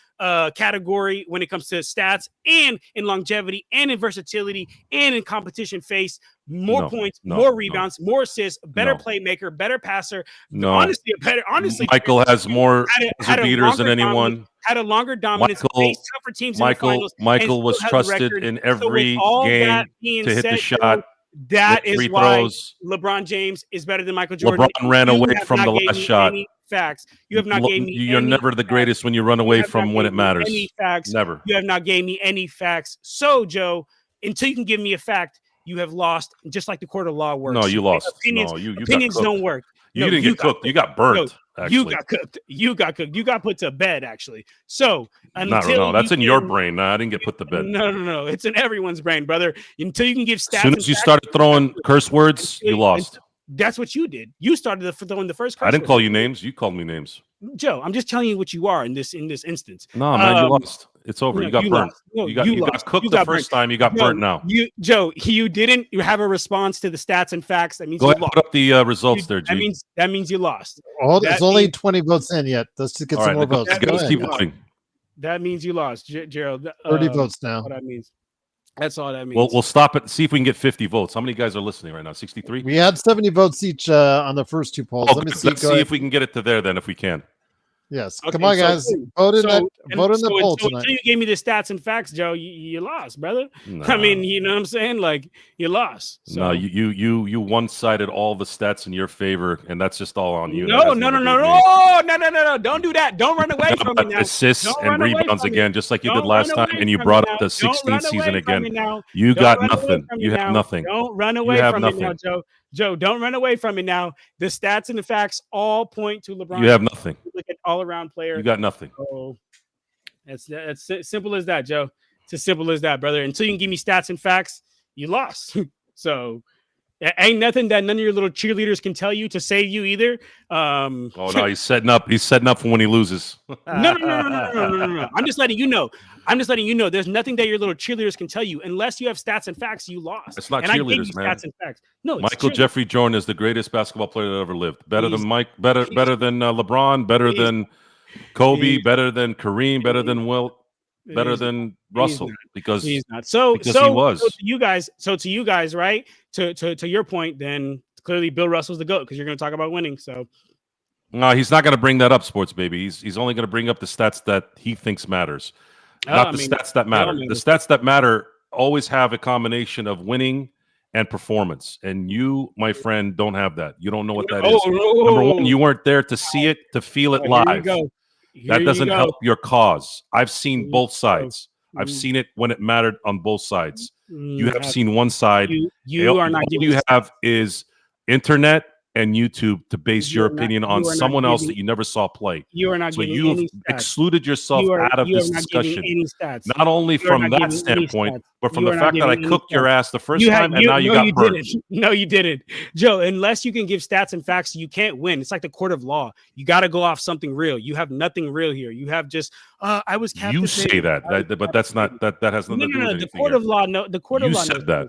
category when it comes to stats and in longevity and in versatility and in competition face. More points, more rebounds, more assists, better playmaker, better passer. Honestly, Michael has more beaters than anyone. Had a longer dominance. Faced tougher teams in the finals, Michael was trusted in every game to hit the shot. That is why LeBron James is better than Michael Jordan. LeBron ran away from the last shot. Facts. You have not gave me. You're never the greatest when you run away from when it matters. Any facts? Never. You have not gave me any facts. So Joe, until you can give me a fact, you have lost. Just like the court of law works. No, you lost. Opinions don't work. You didn't get cooked. You got burnt. You got cooked. You got cooked. You got put to bed, actually. So no, that's in your brain. No, I didn't get put to bed. No. It's in everyone's brain, brother. Until you can give stats. As soon as you started throwing curse words, you lost. That's what you did. You started throwing the first curse I didn't call you names. You called me names. Joe, I'm just telling you what you are in this instance. No, man, you lost. It's over. You got burnt. You got cooked the first time. You got burnt now. Joe, you didn't have a response to the stats and facts. That means go ahead and put up the results there, G. That means you lost. Oh, there's only 20 votes in yet. Let's just get some more votes. Let's keep voting. That means you lost, Gerald. 30 votes now. What that means. That's all that means. Well, we'll stop it. See if we can get 50 votes. How many guys are listening right now? 63. We had 70 votes each on the first 2 polls. Let's see if we can get it to there then, if we can. Yes. Okay, come on, guys. Vote in the poll tonight. Until you gave me the stats and facts, Joe, you lost, brother. No. I mean, you know what I'm saying? Like, you lost. So. No, you one-sided all the stats in your favor, and that's just all on you. No. Don't do that. Don't run away from me now. Assists and rebounds again, just like you did last time, and you brought up the 16th season again. You got nothing. You have nothing. Don't run away from me now, Joe. Joe, don't run away from me now. The stats and the facts all point to LeBron. You have nothing. Look at all-around player. You got nothing. So it's simple as that, Joe. It's as simple as that, brother. Until you can give me stats and facts, you lost. So Ain't nothing that none of your little cheerleaders can tell you to save you either. Oh no, he's setting up. He's setting up for when he loses. No. I'm just letting you know. There's nothing that your little cheerleaders can tell you unless you have stats and facts. You lost. It's not and cheerleaders, I gave you man. Stats and facts. No, it's Michael Jeffrey Jordan is the greatest basketball player that ever lived. Better than Mike. Better than LeBron. Better than Kobe. Better than Kareem. Better than Wilt. Better than Russell. Because he's not. So he was. So to you guys, right? To your point, then clearly Bill Russell's the GOAT because you're going to talk about winning. So no, he's not going to bring that up, sports baby. He's only going to bring up the stats that he thinks matters, not the stats that matter. The stats that matter always have a combination of winning and performance. And you, my friend, don't have that. You don't know what that is. Number one, you weren't there to see it, to feel it live. That doesn't help your cause. I've seen both sides. I've seen it when it mattered on both sides. You have seen one side. You are not. All you have is internet and YouTube to base your opinion on someone else that you never saw play. You are not. So you've excluded yourself out of this discussion. Not only from that standpoint, but from the fact that I cooked your ass the first time and now you got burned. No, you didn't, Joe. Unless you can give stats and facts, you can't win. It's like the court of law. You got to go off something real. You have nothing real here. You have just I was captivated. You say that, but that's not that has nothing to do with anything. The court of law. No, the court of law. You said that,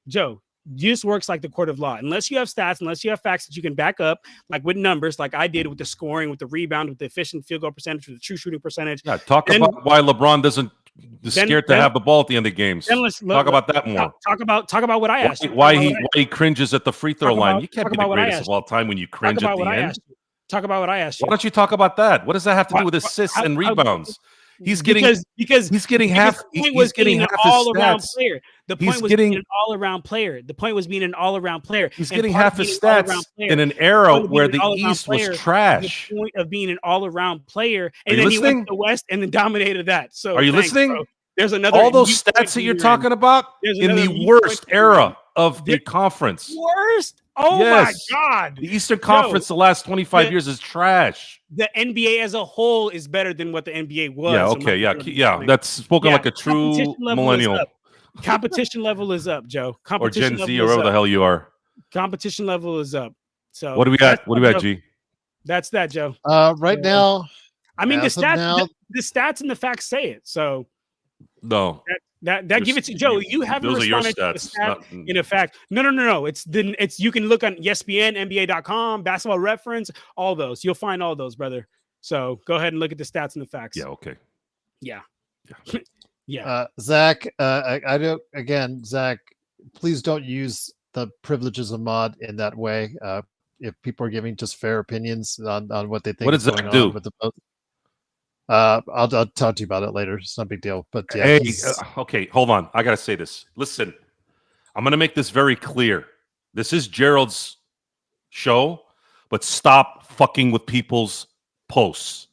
Joe. This works like the court of law. Unless you have stats, unless you have facts that you can back up, like with numbers, like I did with the scoring, with the rebound, with the efficient field goal percentage, with the true shooting percentage. Yeah, talk about why LeBron isn't scared to have the ball at the end of games. Talk about that more. Talk about what I asked you. Why he cringes at the free throw line. You can't be the greatest of all time when you cringe at the end. Talk about what I asked you. Why don't you talk about that? What does that have to do with assists and rebounds? He's getting because he's getting half. He's getting half his stats. Player. The point was being an all-around player. The point was being an all-around player. He's getting half his stats in an era where the East was trash. The point of being an all-around player, and then he went to the West and then dominated that. So are you listening? Bro. There's another. All those stats that you're talking about in the worst era of the conference. Worst? Oh my God! The Eastern Conference the last 25 years is trash. The NBA as a whole is better than what the NBA was. Yeah. Okay. Yeah. That's spoken like a true millennial. Competition level is up, Joe. Or Gen Z, or whatever the hell you are. Competition level is up. So what do we got? What do we got, G? That's that, Joe. Right now, I mean, the stats and the facts say it. So no. That give it to Joe. You haven't responded to the stat in a fact. No. It's you can look on ESPN, NBA.com, Basketball Reference, all those. You'll find all those, brother. So go ahead and look at the stats and the facts. Yeah. Okay. Yeah. Yeah. Zach, I don't. Again, Zach, please don't use the privileges of mod in that way. If people are giving just fair opinions on what they think, what does Zach do? With the I'll talk to you about it later. It's not a big deal. But yeah, hey, okay, hold on. I gotta say this. Listen, I'm gonna make this very clear. This is Gerald's show, but stop fucking with people's posts.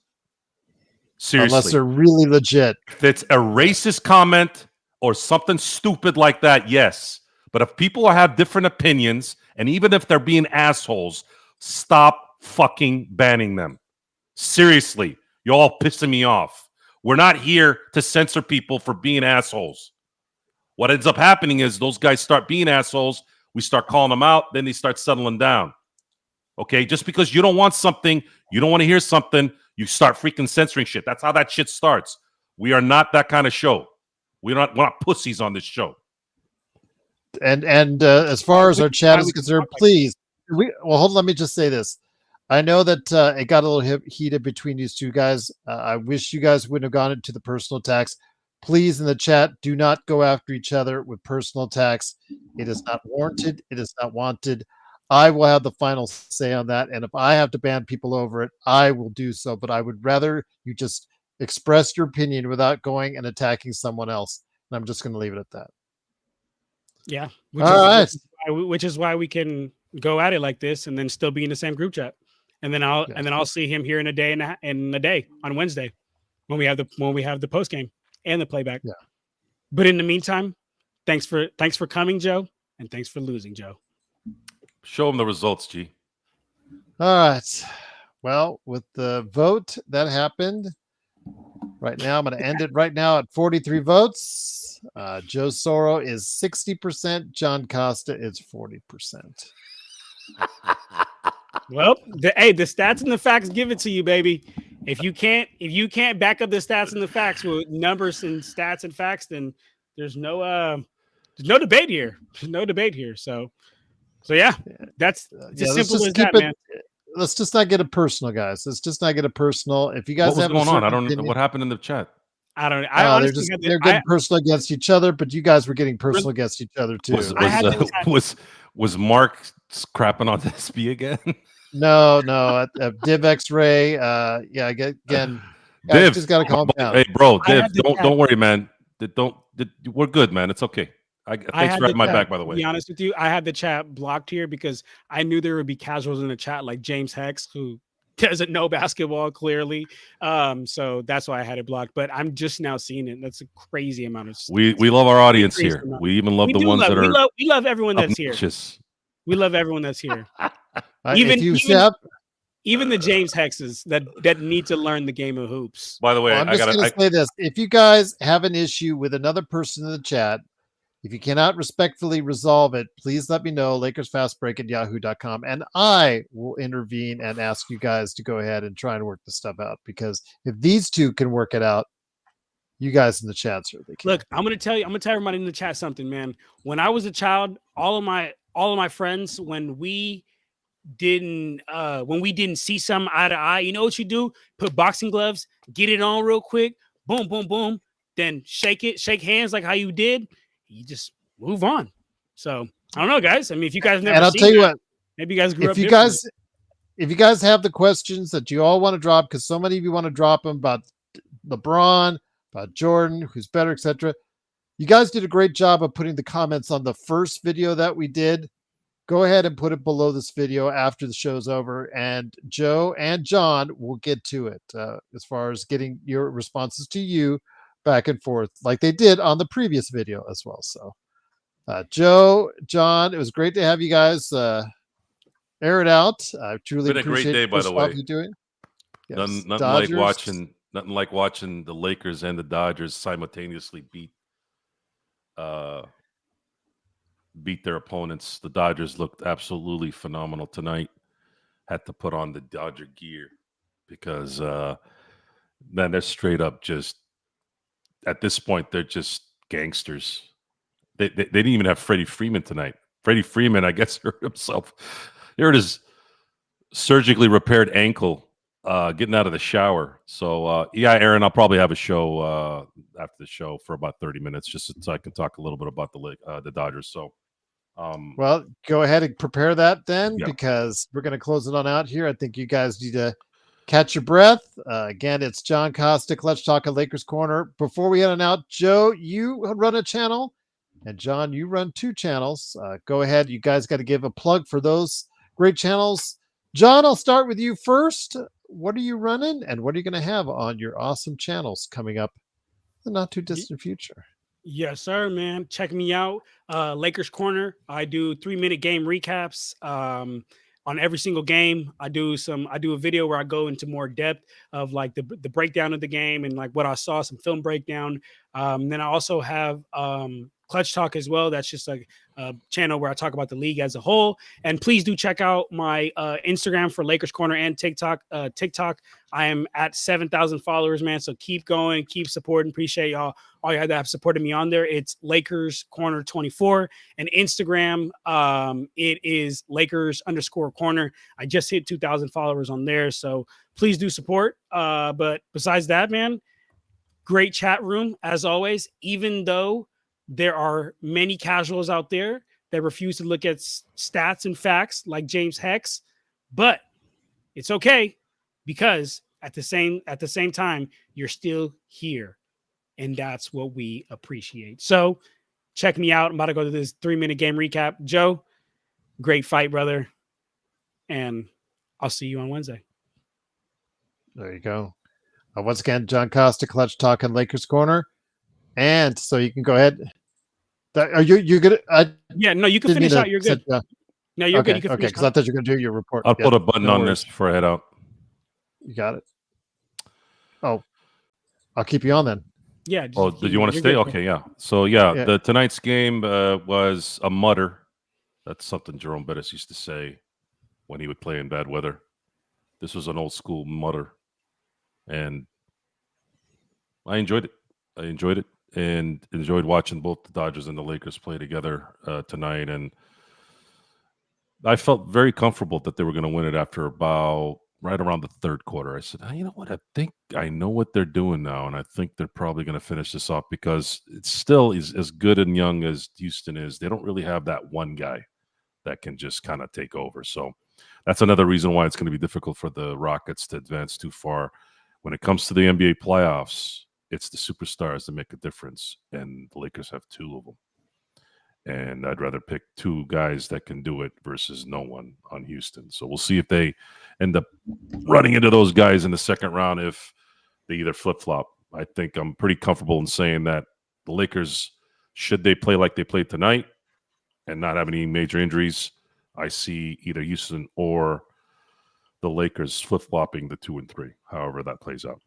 Seriously, unless they're really legit. If it's a racist comment or something stupid like that, yes. But if people have different opinions, and even if they're being assholes, stop fucking banning them. Seriously. You're all pissing me off. We're not here to censor people for being assholes. What ends up happening is those guys start being assholes. We start calling them out. Then they start settling down. Okay? Just because you don't want something, you don't want to hear something, you start freaking censoring shit. That's how that shit starts. We are not that kind of show. We're not pussies on this show. And as far as our chat is concerned, please. Hold on. Let me just say this. I know that it got a little heated between these two guys. I wish you guys wouldn't have gone into the personal attacks. Please, in the chat, do not go after each other with personal attacks. It is not warranted. It is not wanted. I will have the final say on that. And if I have to ban people over it, I will do so. But I would rather you just express your opinion without going and attacking someone else. And I'm just going to leave it at that. Yeah. Which is why we can go at it like this and then still be in the same group chat. And then I'll see him here in a day on Wednesday when we have the post game and the playback. Yeah. But in the meantime, thanks for coming, Joe, and thanks for losing, Joe. Show him the results, G. All right. Well, with the vote that happened, Right now, I'm going to end it right now at 43 votes. Joe Soro is 60%. John Costa is 40%. Well, the stats and the facts give it to you, baby. If you can't back up the stats and the facts with numbers and stats and facts, then there's no debate here. There's no debate here. So yeah, that's it's as simple as that, man. Let's just not get it personal, guys. Let's just not get it personal. If you guys What was have going on? I don't know opinion, what happened in the chat. I don't know. I honestly they're getting personal against each other, but you guys were getting personal against each other too. Was Mark crapping on SB again? No, Div X-Ray. Yeah, again, Div, just got to calm down. Hey, bro, Div, don't worry, man. We're good, man. It's okay. Thanks for having my back, by the way. To be honest with you, I had the chat blocked here because I knew there would be casuals in the chat like James Hex, who doesn't know basketball clearly. So that's why I had it blocked. But I'm just now seeing it. That's a crazy amount of stuff. We love our audience here. We even love the ones that are. We love everyone that's here. We love everyone that's here. Even the James Hexes that need to learn the game of hoops. By the way, I'm just going to say this: if you guys have an issue with another person in the chat, if you cannot respectfully resolve it, please let me know. LakersFastBreak@yahoo.com, and I will intervene and ask you guys to go ahead and try and work this stuff out. Because if these two can work it out, you guys in the chat certainly can. Look, I'm gonna tell everybody in the chat something, man. When I was a child, all of my friends, when we didn't see something eye to eye, you know what you do? Put boxing gloves, get it on real quick, boom, boom, boom, then shake hands like how you did. You just move on. So I don't know, guys. I mean, if you guys never, and I'll tell you what, maybe you guys grew up. If you guys have the questions that you all want to drop, because so many of you want to drop them about LeBron, about Jordan, who's better, etc. You guys did a great job of putting the comments on the first video that we did. Go ahead and put it below this video after the show's over, and Joe and John will get to it as far as getting your responses to you back and forth like they did on the previous video as well. So Joe, John, it was great to have you guys air it out. I truly appreciate a great day, by the way. You doing? Yes. Nothing like watching the Lakers and the Dodgers simultaneously beat their opponents. The Dodgers looked absolutely phenomenal tonight. Had to put on the Dodger gear because man, they're straight up just, at this point, they're just gangsters. They didn't even have Freddie Freeman tonight. Freddie Freeman, I guess, hurt himself. He hurt his surgically repaired ankle getting out of the shower. So, yeah, Aaron, I'll probably have a show after the show for about 30 minutes just so I can talk a little bit about the Dodgers. So, well, go ahead and prepare that then, because we're going to close it on out here. I think you guys need to catch your breath. Again, it's John Costa, Clutch Talk at Lakers Corner. Before we head on out, Joe, you run a channel, and John, you run 2 channels. Go ahead. You guys got to give a plug for those great channels. John, I'll start with you first. What are you running, and what are you going to have on your awesome channels coming up in the not too distant future? Yes, sir, man. Check me out. Lakers Corner. I do 3-minute game recaps on every single game. I do a video where I go into more depth of like the breakdown of the game and like what I saw, some film breakdown. Then I also have Clutch Talk as well. That's just like a channel where I talk about the league as a whole. And please do check out my Instagram for Lakers Corner and TikTok. I am at 7,000 followers, man. So keep going, keep supporting. Appreciate y'all. All you had to have supported me on there. It's Lakers Corner 24, and Instagram. It is Lakers_corner. I just hit 2,000 followers on there. So please do support. But besides that, man, great chat room as always, even though there are many casuals out there that refuse to look at stats and facts like James Hex, but it's okay because at the same time, you're still here, and that's what we appreciate. So check me out. I'm about to go to this 3-minute game recap. Joe, great fight, brother, and I'll see you on Wednesday. There you go. Once again, John Costa, Clutch Talk and Lakers Corner. And so you can go ahead. Are you good? Yeah, no, you can finish out. You're good. No, you're good. You can because I thought you were going to do your report. I'll put a button on this before I head out. You got it. Oh, I'll keep you on then. Yeah. just Oh, keep did you want to you're stay? good, bro. Okay, yeah. So yeah, Yeah. the tonight's game was a mutter. That's something Jerome Bettis used to say when he would play in bad weather. This was an old school mutter, and I enjoyed it. I enjoyed it and enjoyed watching both the Dodgers and the Lakers play together tonight. And I felt very comfortable that they were going to win it after about right around the third quarter. I said, you know what? I think I know what they're doing now, and I think they're probably going to finish this off because it still is as good and young as Houston is. They don't really have that one guy that can just kind of take over. So that's another reason why it's going to be difficult for the Rockets to advance too far. When it comes to the NBA playoffs, it's the superstars that make a difference, and the Lakers have two of them. And I'd rather pick two guys that can do it versus no one on Houston. So we'll see if they end up running into those guys in the second round if they either flip-flop. I think I'm pretty comfortable in saying that the Lakers, should they play like they played tonight and not have any major injuries, I see either Houston or the Lakers flip-flopping the 2 and 3, however that plays out.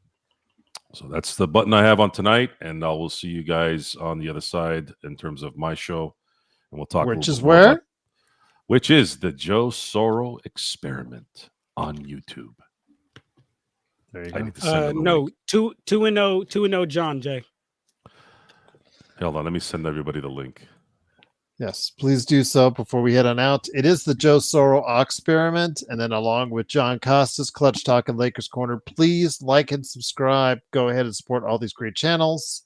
So that's the button I have on tonight, and I will see you guys on the other side in terms of my show. And we'll talk Which a is little bit more where? about, which is the Joe Soro experiment on YouTube. There you I go. need to send them a No, link. 2-0 John Jay. Hold on, let me send everybody the link. Yes, please do so before we head on out. It is the Joe Soro experiment, and then along with John Costa's Clutch Talk and Lakers Corner, please like and subscribe. Go ahead and support all these great channels.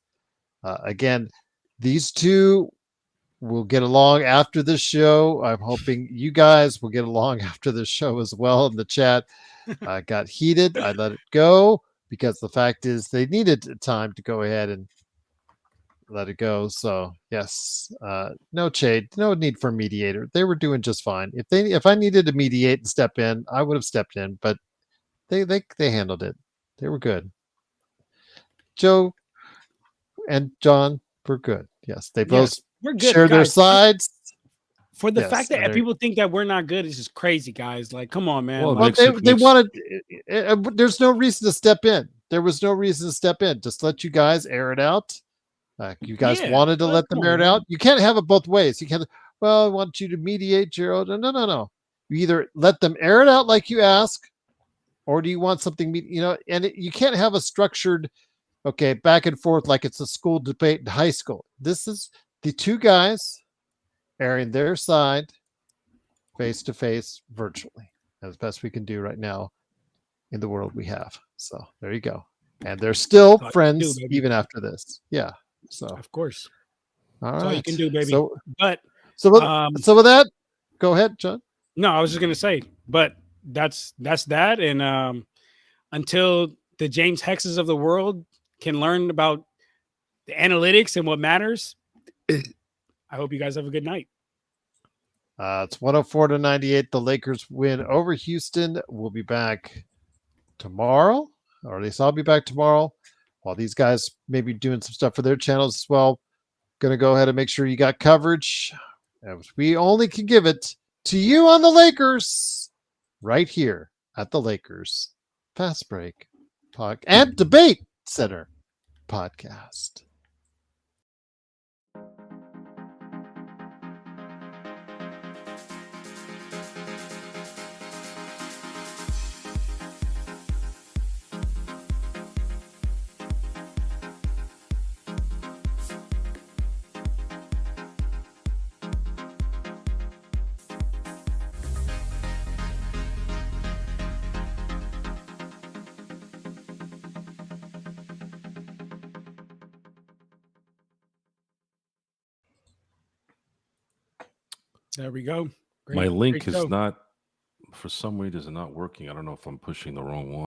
Again, these two will get along after this show. I'm hoping you guys will get along after this show as well. In the chat, got heated. I let it go because the fact is they needed time to go ahead and let it go. So yes, no shade, no need for a mediator. They were doing just fine. If I needed to mediate and step in, I would have stepped in, but they handled it. They were good. Joe and John were good. Yes, they both We're good, share their guys. sides. For the Yes, fact and that people think that we're not good is just crazy, guys. Like, come on, man. Well, it Like, makes They wanted. There's no reason to step in. There was no reason to step in. Just let you guys air it out. You guys yeah, wanted to but let come them air on, it man. out. You can't have it both ways. You can't. Well, I want you to mediate, Gerald. No. You either let them air it out like you ask, or do you want something? And you can't have a structured, okay, back and forth like it's a school debate in high school. This is the two guys airing their side face to face virtually as best we can do right now in the world we have. So there you go. And they're still That's all you can friends do, baby. even after this. Yeah. So Of course. all That's all you right. can do, baby. So But so with that, go ahead, John. no, I was just gonna say, but that's that. And until the James Hexes of the world can learn about the analytics and what matters, I hope you guys have a good night. It's 104-98. The Lakers win over Houston. We'll be back tomorrow, or at least I'll be back tomorrow while these guys may be doing some stuff for their channels as well. Going to go ahead and make sure you got coverage. As we only can give it to you on the Lakers right here at the Lakers Fast Break and Debate Center podcast. There we go. My link Great is show. not, for some reason, is not working. I don't know if I'm pushing the wrong one.